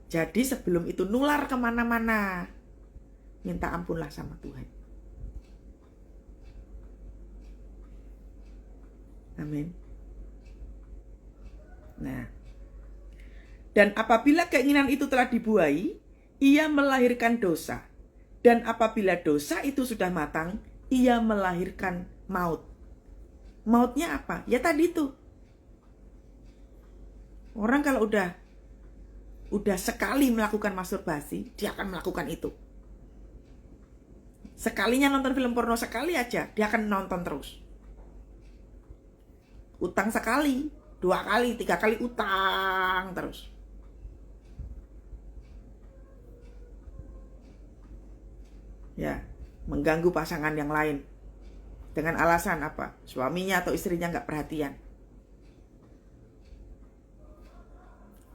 Jadi sebelum itu nular kemana-mana, minta ampunlah sama Tuhan. Amin. Nah, dan apabila keinginan itu telah dibuai, ia melahirkan dosa. Dan apabila dosa itu sudah matang, ia melahirkan maut. Mautnya apa? Ya tadi tuh. Orang kalau udah sekali melakukan masturbasi, dia akan melakukan itu. Sekalinya nonton film porno sekali aja, dia akan nonton terus. Utang sekali, 2 kali, 3 kali utang terus. Ya, mengganggu pasangan yang lain. Dengan alasan apa? Suaminya atau istrinya nggak perhatian.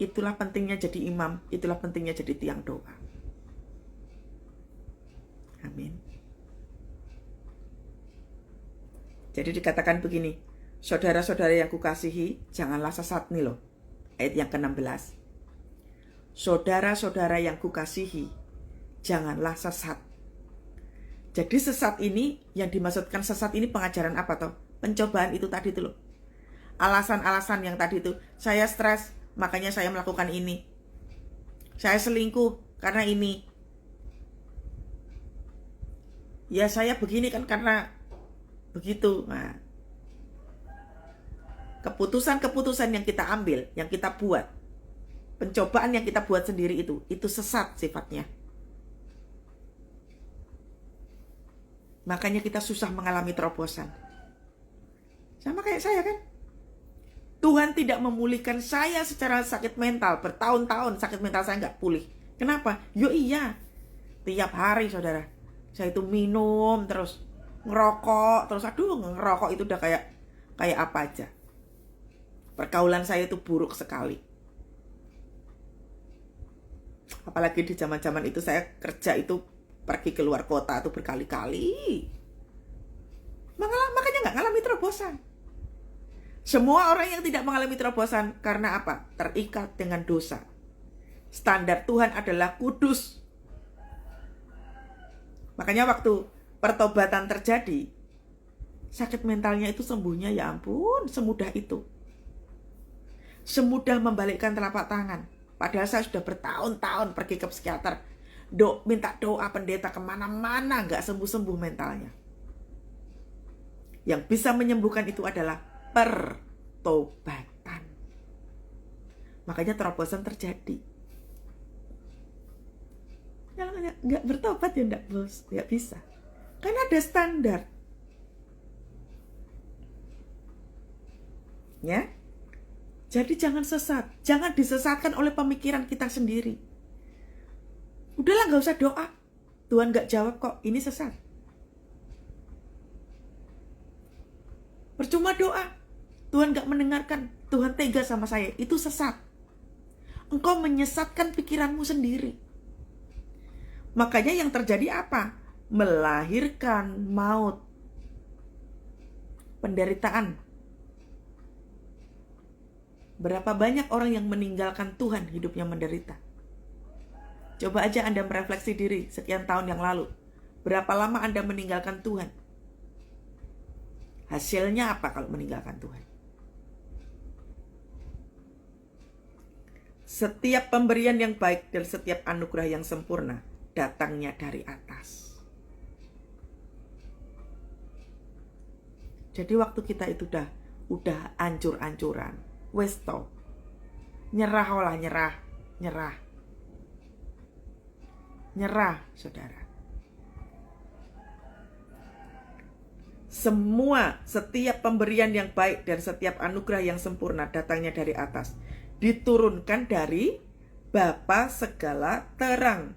Itulah pentingnya jadi imam, itulah pentingnya jadi tiang doa. Amin. Jadi dikatakan begini, saudara-saudara yang kukasihi, janganlah sesat nih loh. Ayat yang ke-16. Saudara-saudara yang kukasihi, janganlah sesat. Jadi sesat ini, yang dimaksudkan sesat ini pengajaran apa toh? Pencobaan itu tadi tuh loh. Alasan-alasan yang tadi tuh, saya stres, makanya saya melakukan ini. Saya selingkuh karena ini. Ya saya begini kan karena begitu. Nah, keputusan-keputusan yang kita ambil, yang kita buat, pencobaan yang kita buat sendiri itu sesat sifatnya. Makanya kita susah mengalami terobosan. Sama kayak saya kan. Tuhan tidak memulihkan saya secara sakit mental. Bertahun-tahun sakit mental saya nggak pulih. Kenapa? Yo iya. Tiap hari saudara. Saya itu minum terus. Ngerokok. Terus aduh ngerokok itu udah kayak apa aja. Pergaulan saya itu buruk sekali. Apalagi di zaman-zaman itu saya kerja itu pergi keluar kota itu berkali-kali. Makanya nggak ngalami terobosan. Semua orang yang tidak mengalami terobosan karena apa? Terikat dengan dosa. Standar Tuhan adalah kudus. Makanya waktu pertobatan terjadi, sakit mentalnya itu sembuhnya ya ampun, semudah itu. Semudah membalikkan telapak tangan. Padahal saya sudah bertahun-tahun pergi ke psikiater. Minta doa pendeta kemana-mana, gak sembuh-sembuh mentalnya. Yang bisa menyembuhkan itu adalah pertobatan. Makanya terobosan terjadi. Kalau nggak bertobat ya nggak bisa. Karena ada standar. Ya. Jadi jangan sesat. Jangan disesatkan oleh pemikiran kita sendiri. Udahlah nggak usah doa. Tuhan nggak jawab kok. Ini sesat. Percuma doa. Tuhan gak mendengarkan, Tuhan tega sama saya, itu sesat. Engkau menyesatkan pikiranmu sendiri. Makanya yang terjadi apa? Melahirkan maut, penderitaan. Berapa banyak orang yang meninggalkan Tuhan hidupnya menderita? Coba aja Anda merefleksi diri sekian tahun yang lalu. Berapa lama Anda meninggalkan Tuhan? Hasilnya apa kalau meninggalkan Tuhan? Setiap pemberian yang baik dan setiap anugerah yang sempurna datangnya dari atas. Jadi waktu kita itu udah ancur-ancuran, wes to. Nyerah saudara. Setiap pemberian yang baik dan setiap anugerah yang sempurna datangnya dari atas. Diturunkan dari Bapa segala terang.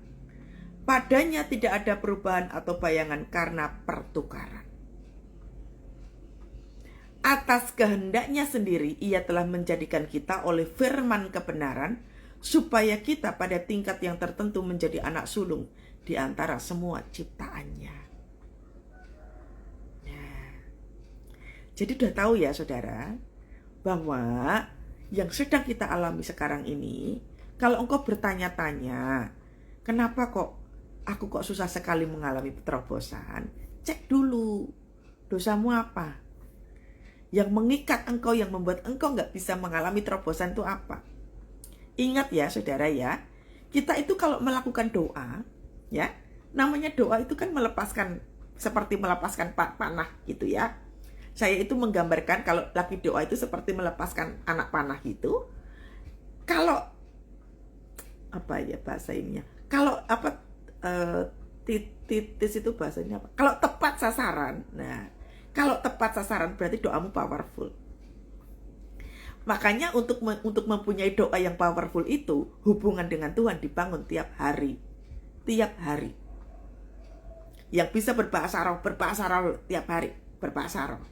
Padanya tidak ada perubahan atau bayangan karena pertukaran. Atas kehendaknya sendiri ia telah menjadikan kita oleh firman kebenaran supaya kita pada tingkat yang tertentu menjadi anak sulung di antara semua ciptaannya. Nah, jadi udah tahu ya saudara bahwa yang sedang kita alami sekarang ini, kalau engkau bertanya-tanya, kenapa aku susah sekali mengalami terobosan? Cek dulu, dosamu apa? Yang mengikat engkau, yang membuat engkau gak bisa mengalami terobosan itu apa? Ingat ya saudara ya, kita itu kalau melakukan doa, ya, namanya doa itu kan seperti melepaskan panah gitu ya. Saya itu menggambarkan kalau lagi doa itu seperti melepaskan anak panah gitu. Kalau apa ya bahasa ininya? Kalau titis itu bahasanya apa? Kalau tepat sasaran. Nah, kalau tepat sasaran berarti doamu powerful. Makanya untuk mempunyai doa yang powerful itu, hubungan dengan Tuhan dibangun tiap hari. Tiap hari. Yang bisa berbahasa roh tiap hari, berbahasa roh.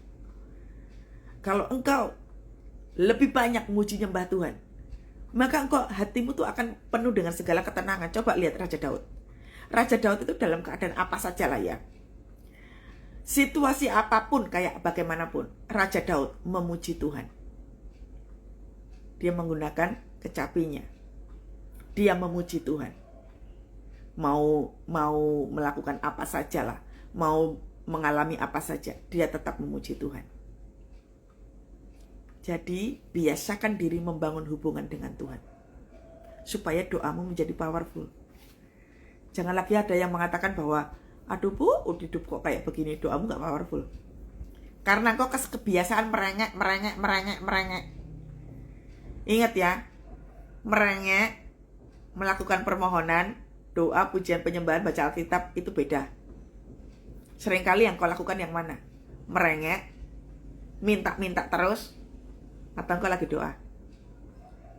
Kalau engkau lebih banyak memuji nyembah Tuhan, maka engkau hatimu tuh akan penuh dengan segala ketenangan. Coba lihat Raja Daud. Raja Daud itu dalam keadaan apa saja lah ya. Situasi apapun kayak bagaimanapun, Raja Daud memuji Tuhan. Dia menggunakan kecapinya. Dia memuji Tuhan. Mau melakukan apa saja lah, mau mengalami apa saja, dia tetap memuji Tuhan. Jadi biasakan diri membangun hubungan dengan Tuhan supaya doamu menjadi powerful. Jangan lagi ada yang mengatakan bahwa Aduh Bu, hidup kok kayak begini, doamu gak powerful. Karena kok kebiasaan merengek. Ingat ya, merengek, melakukan permohonan, doa, pujian, penyembahan, baca Alkitab itu beda. Seringkali yang kau lakukan yang mana? Merengek, minta terus, atau engkau lagi doa?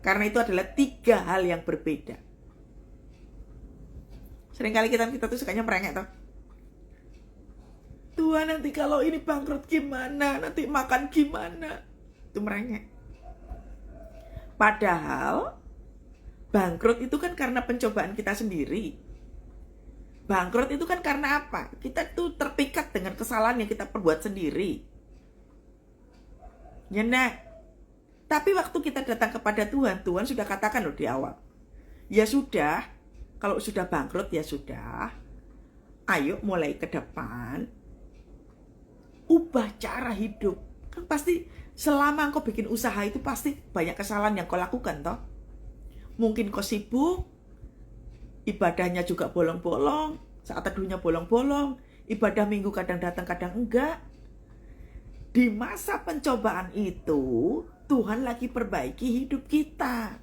Karena itu adalah 3 hal yang berbeda. Seringkali kita tuh sukanya merengek toh. Tuhan, nanti kalau ini bangkrut gimana? Nanti makan gimana? Itu merengek. Padahal bangkrut itu kan karena pencobaan kita sendiri. Bangkrut itu kan karena apa? Kita tuh terpikat dengan kesalahan yang kita perbuat sendiri. Ya nah. Tapi waktu kita datang kepada Tuhan, Tuhan sudah katakan loh di awal. Ya sudah, kalau sudah bangkrut ya sudah. Ayo mulai ke depan. Ubah cara hidup. Kan pasti selama engkau bikin usaha itu pasti banyak kesalahan yang kau lakukan toh. Mungkin kau sibuk, ibadahnya juga bolong-bolong, saat teduhnya bolong-bolong, ibadah minggu kadang datang kadang enggak. Di masa pencobaan itu, Tuhan lagi perbaiki hidup kita.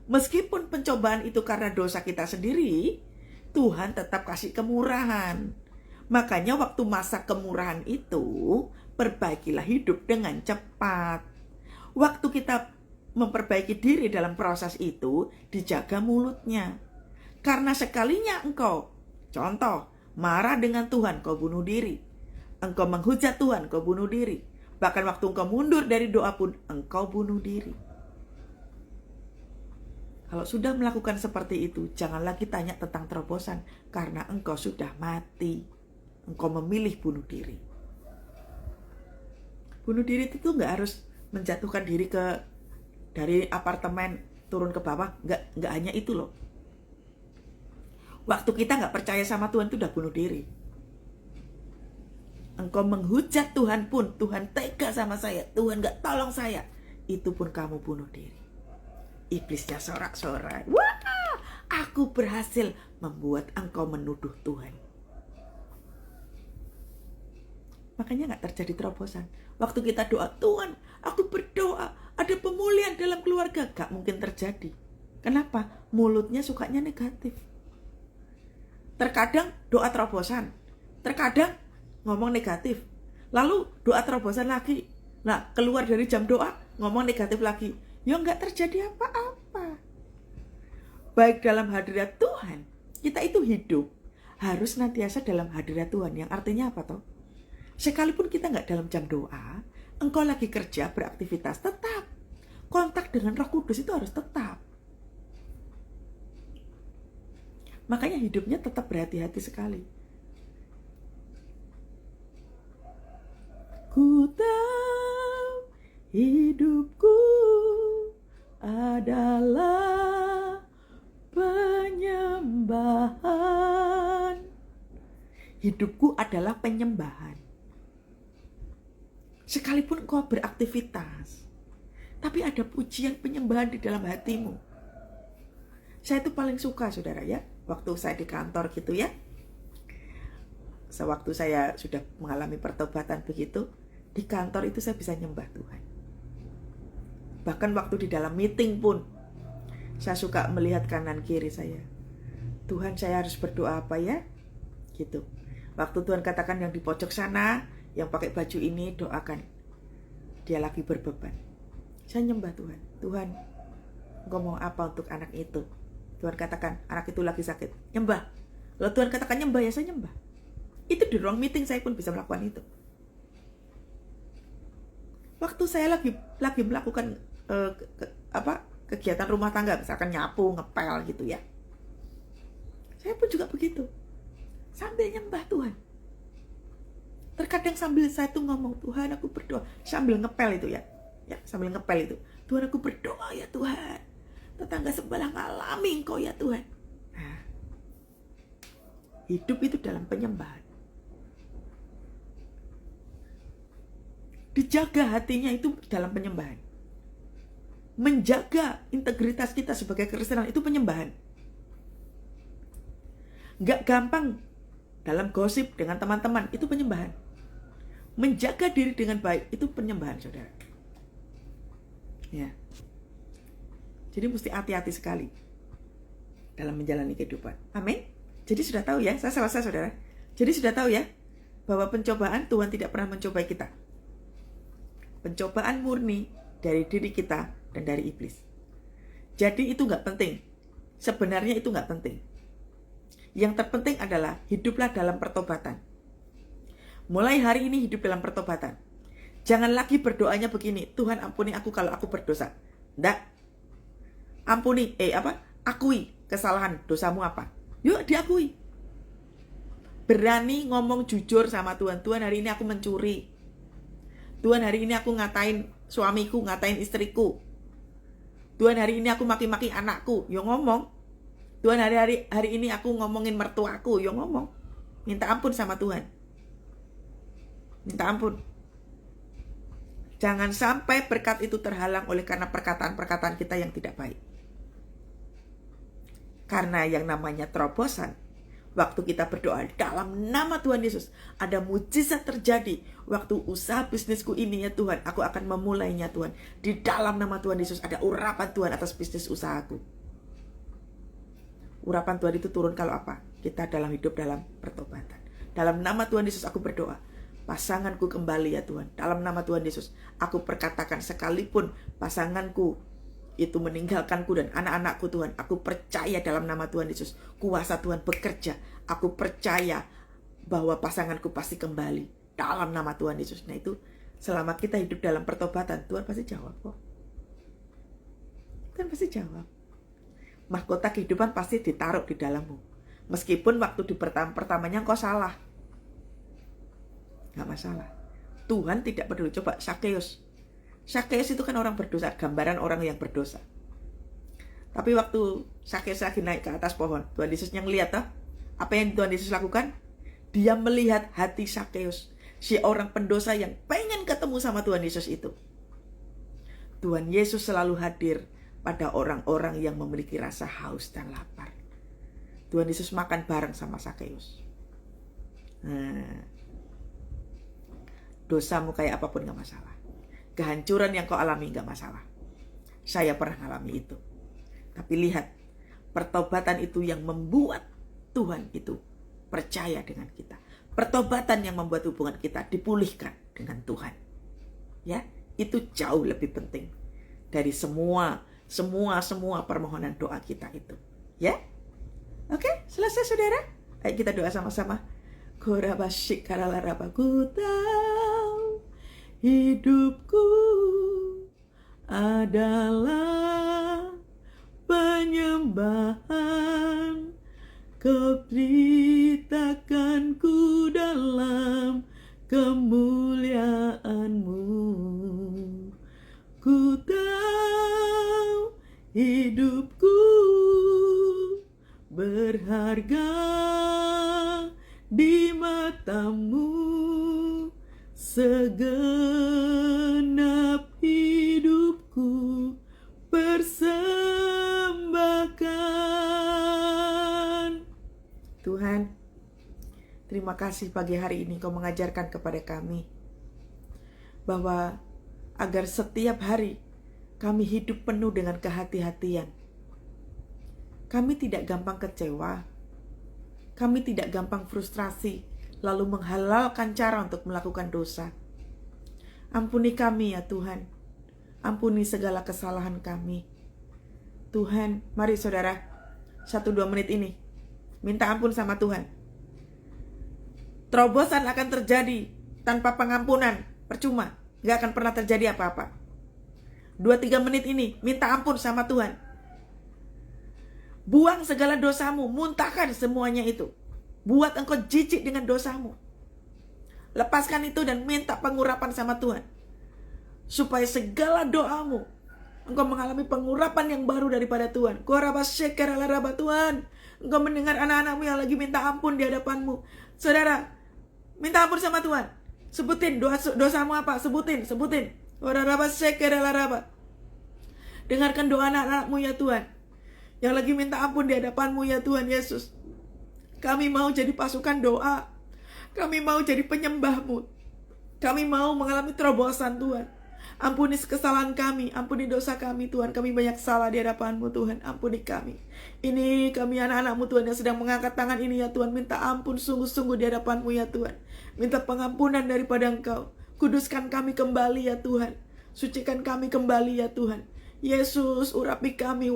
Meskipun pencobaan itu karena dosa kita sendiri, Tuhan tetap kasih kemurahan. Makanya waktu masa kemurahan itu, perbaikilah hidup dengan cepat. Waktu kita memperbaiki diri dalam proses itu, dijaga mulutnya. Karena sekalinya engkau, contoh, marah dengan Tuhan, kau bunuh diri. Engkau menghujat Tuhan, kau bunuh diri. Bahkan waktu engkau mundur dari doa pun, engkau bunuh diri. Kalau sudah melakukan seperti itu, jangan lagi tanya tentang terobosan. Karena engkau sudah mati. Engkau memilih bunuh diri. Bunuh diri itu nggak harus menjatuhkan diri dari apartemen turun ke bawah. Nggak hanya itu loh. Waktu kita nggak percaya sama Tuhan itu udah bunuh diri. Engkau menghujat Tuhan pun, Tuhan tega sama saya, Tuhan nggak tolong saya, itu pun kamu bunuh diri. Iblisnya sorak-sorai. Wah, aku berhasil membuat engkau menuduh Tuhan. Makanya gak terjadi terobosan. Waktu kita doa, Tuhan, aku berdoa, ada pemulihan dalam keluarga. Gak mungkin terjadi. Kenapa? Mulutnya sukanya negatif. Terkadang doa terobosan. Terkadang ngomong negatif. Lalu doa terobosan lagi. Nah, keluar dari jam doa, ngomong negatif lagi. Ya gak terjadi apa-apa. Baik dalam hadirat Tuhan, kita itu hidup harus senantiasa dalam hadirat Tuhan. Yang artinya apa toh? Sekalipun kita nggak dalam jam doa, engkau lagi kerja, beraktivitas, tetap kontak dengan Roh Kudus itu harus tetap. Makanya hidupnya tetap berhati-hati sekali. Ku tahu hidupku adalah penyembahan. Hidupku adalah penyembahan. Sekalipun kau beraktivitas, tapi ada pujian penyembahan di dalam hatimu. Saya itu paling suka, saudara ya, waktu saya di kantor gitu ya. Sewaktu saya sudah mengalami pertobatan begitu, di kantor itu saya bisa nyembah Tuhan. Bahkan waktu di dalam meeting pun, saya suka melihat kanan kiri saya. Tuhan, saya harus berdoa apa ya? Gitu. Waktu Tuhan katakan yang di pojok sana, yang pakai baju ini, doakan. Dia lagi berbeban. Saya nyembah Tuhan. Tuhan, Engkau mau apa untuk anak itu? Tuhan katakan, anak itu lagi sakit. Nyembah. Lalu Tuhan katakan nyembah, ya saya nyembah. Itu di ruang meeting saya pun bisa melakukan itu. Waktu saya lagi melakukan kegiatan rumah tangga, misalkan nyapu, ngepel gitu ya. Saya pun juga begitu. Sambil nyembah Tuhan. Terkadang sambil saya tuh ngomong, Tuhan aku berdoa, sambil ngepel itu ya, sambil ngepel itu, Tuhan aku berdoa ya Tuhan, tetangga sebelah ngalami Engkau ya Tuhan. Nah, hidup itu dalam penyembahan. Dijaga hatinya itu dalam penyembahan. Menjaga integritas kita sebagai Kristen itu penyembahan. Gak gampang dalam gosip dengan teman-teman, itu penyembahan. Menjaga diri dengan baik, itu penyembahan, saudara. Ya. Jadi mesti hati-hati sekali dalam menjalani kehidupan. Amin. Jadi sudah tahu ya, saya selesai, saudara. Jadi sudah tahu ya, bahwa pencobaan Tuhan tidak pernah mencobai kita. Pencobaan murni dari diri kita dan dari iblis. Jadi itu nggak penting. Sebenarnya itu nggak penting. Yang terpenting adalah hiduplah dalam pertobatan. Mulai hari ini hidup dalam pertobatan. Jangan lagi berdoanya begini, Tuhan ampuni aku kalau aku berdosa. Nggak. Ampuni, akui kesalahan dosamu apa. Yuk diakui. Berani ngomong jujur sama Tuhan. Tuhan, hari ini aku mencuri. Tuhan, hari ini aku ngatain suamiku, ngatain istriku. Tuhan, hari ini aku maki-maki anakku. Yo ngomong. Tuhan, hari ini aku ngomongin mertuaku. Yo ngomong. Minta ampun sama Tuhan. Minta ampun. Jangan sampai berkat itu terhalang oleh karena perkataan-perkataan kita yang tidak baik. Karena yang namanya terobosan, waktu kita berdoa dalam nama Tuhan Yesus, ada mujizat terjadi. Waktu usaha bisnisku ini ya Tuhan, aku akan memulainya Tuhan. Di dalam nama Tuhan Yesus ada urapan Tuhan atas bisnis usahaku. Urapan Tuhan itu turun kalau apa? Kita dalam hidup dalam pertobatan. Dalam nama Tuhan Yesus aku berdoa. Pasanganku kembali ya Tuhan. Dalam nama Tuhan Yesus, aku perkatakan sekalipun pasanganku itu meninggalkanku dan anak-anakku Tuhan, aku percaya dalam nama Tuhan Yesus, kuasa Tuhan bekerja. Aku percaya bahwa pasanganku pasti kembali dalam nama Tuhan Yesus. Nah itu, selama kita hidup dalam pertobatan, Tuhan pasti jawab kok. Tuhan pasti jawab. Mahkota kehidupan pasti ditaruh di dalammu. Meskipun waktu di pertamanya kau salah, gak masalah. Tuhan tidak peduli. Coba Sakeus itu kan orang berdosa, gambaran orang yang berdosa. Tapi waktu Sakeus lagi naik ke atas pohon, Tuhan Yesus yang lihat apa yang Tuhan Yesus lakukan? Dia melihat hati Sakeus, si orang pendosa yang pengen ketemu sama Tuhan Yesus itu. Tuhan Yesus selalu hadir pada orang-orang yang memiliki rasa haus dan lapar. Tuhan Yesus makan bareng sama Sakeus. Dosamu kayak apapun gak masalah. Kehancuran yang kau alami gak masalah. Saya pernah alami itu. Tapi lihat, pertobatan itu yang membuat Tuhan itu percaya dengan kita. Pertobatan yang membuat hubungan kita dipulihkan dengan Tuhan. Ya, itu jauh lebih penting dari semua permohonan doa kita itu. Ya, oke, selesai saudara. Ayo kita doa sama-sama. Korabashik karalaraba, ku tahu hidupku adalah penyembahan. Kau ceritakan ku dalam kemuliaan-Mu. Ku tahu hidupku berharga di mata-Mu. Segenap hidupku persembahkan. Tuhan, terima kasih pagi hari ini Kau mengajarkan kepada kami bahwa agar setiap hari kami hidup penuh dengan kehati-hatian. Kami tidak gampang kecewa. Kami tidak gampang frustrasi lalu menghalalkan cara untuk melakukan dosa. Ampuni kami ya Tuhan. Ampuni segala kesalahan kami. Tuhan, mari saudara, 1-2 menit ini minta ampun sama Tuhan. Terobosan akan terjadi tanpa pengampunan, percuma. Gak akan pernah terjadi apa-apa. 2-3 menit ini minta ampun sama Tuhan. Buang segala dosamu, muntahkan semuanya itu. Buat engkau jijik dengan dosamu. Lepaskan itu dan minta pengurapan sama Tuhan. Supaya segala doamu, engkau mengalami pengurapan yang baru daripada Tuhan. Tuhan, engkau mendengar anak-anakmu yang lagi minta ampun di hadapanmu. Saudara, minta ampun sama Tuhan. Sebutin dosamu apa, sebutin. Dengarkan doa anak-anakmu ya Tuhan, yang lagi minta ampun di hadapanmu ya Tuhan Yesus. Kami mau jadi pasukan doa. Kami mau jadi penyembah-Mu. Kami mau mengalami terobosan Tuhan. Ampuni kesalahan kami, ampuni dosa kami Tuhan. Kami banyak salah di hadapan-Mu Tuhan. Ampuni kami. Ini kami anak-anak-Mu Tuhan yang sedang mengangkat tangan ini ya Tuhan. Minta ampun sungguh-sungguh di hadapan-Mu ya Tuhan. Minta pengampunan daripada Engkau. Kuduskan kami kembali ya Tuhan. Sucikan kami kembali ya Tuhan. Yesus, urapi kami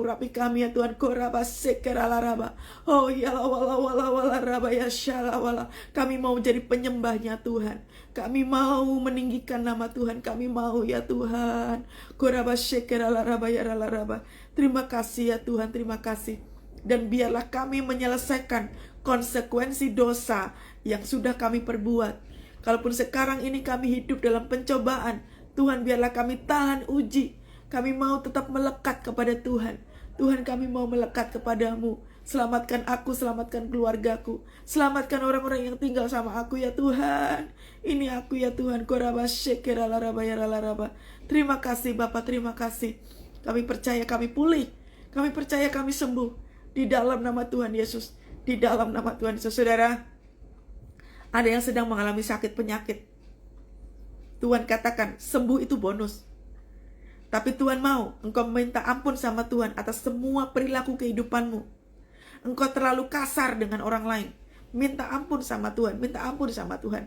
ya Tuhan. Koraba sekera laraba. Oh ya wala raba ya shalawala. Kami mau jadi penyembahnya Tuhan. Kami mau meninggikan nama Tuhan. Kami mau ya Tuhan. Koraba sekera laraba ya laraba. Terima kasih ya Tuhan, terima kasih. Dan biarlah kami menyelesaikan konsekuensi dosa yang sudah kami perbuat. Kalaupun sekarang ini kami hidup dalam pencobaan, Tuhan biarlah kami tahan uji. Kami mau tetap melekat kepada Tuhan. Tuhan, kami mau melekat kepadamu. Selamatkan aku, selamatkan keluargaku. Selamatkan orang-orang yang tinggal sama aku ya Tuhan. Ini aku ya Tuhan. Terima kasih Bapa, terima kasih. Kami percaya kami pulih. Kami percaya kami sembuh. Di dalam nama Tuhan Yesus. Di dalam nama Tuhan Yesus. Saudara, ada yang sedang mengalami sakit penyakit. Tuhan katakan, sembuh itu bonus. Tapi Tuhan mau engkau meminta ampun sama Tuhan atas semua perilaku kehidupanmu. Engkau terlalu kasar dengan orang lain. Minta ampun sama Tuhan, minta ampun sama Tuhan.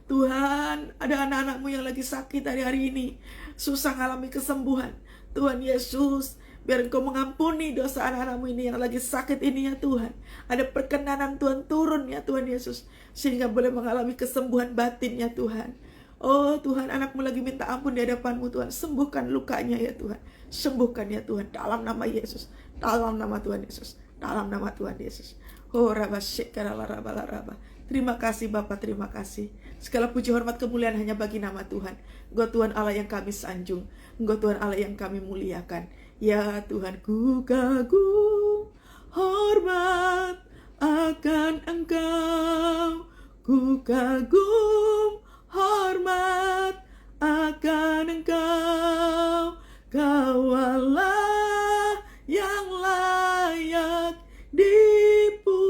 Tuhan, ada anak-anakmu yang lagi sakit hari ini. Susah mengalami kesembuhan. Tuhan Yesus, biar engkau mengampuni dosa anak-anakmu ini yang lagi sakit ini ya Tuhan. Ada perkenanan Tuhan turun ya Tuhan Yesus. Sehingga boleh mengalami kesembuhan batin ya Tuhan. Oh Tuhan, anakmu lagi minta ampun di hadapan-Mu Tuhan. Sembuhkan lukanya ya Tuhan. Sembuhkan ya Tuhan. Dalam nama Yesus. Dalam nama Tuhan Yesus. Dalam nama Tuhan Yesus. Oh raba syekara laraba laraba. Terima kasih Bapa, terima kasih. Segala puji hormat kemuliaan hanya bagi nama Tuhan. Engkau Tuhan Allah yang kami sanjung. Engkau Tuhan Allah yang kami muliakan. Ya Tuhan, ku kagum hormat akan Engkau. Ku kagum hormat akan Engkau. Kau Allah yang layak dipuji.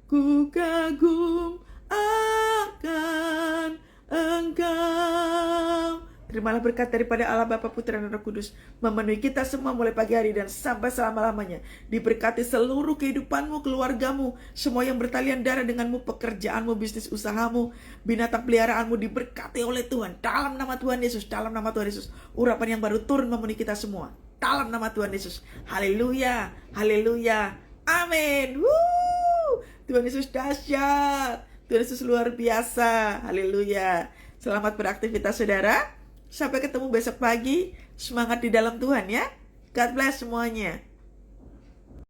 Ku kagum akan Engkau. Terimalah berkat daripada Allah Bapa, Putra dan Roh Kudus memenuhi kita semua mulai pagi hari dan sampai selama-lamanya. Diberkati seluruh kehidupanmu, keluargamu, semua yang bertalian darah denganmu, pekerjaanmu, bisnis usahamu, binatang peliharaanmu diberkati oleh Tuhan. Dalam nama Tuhan Yesus, dalam nama Tuhan Yesus. Urapan yang baru turun memenuhi kita semua. Dalam nama Tuhan Yesus. Haleluya, haleluya, amin. Tuhan Yesus dahsyat. Tuhan Yesus luar biasa. Haleluya. Selamat beraktivitas saudara. Sampai ketemu besok pagi. Semangat di dalam Tuhan ya. God bless semuanya.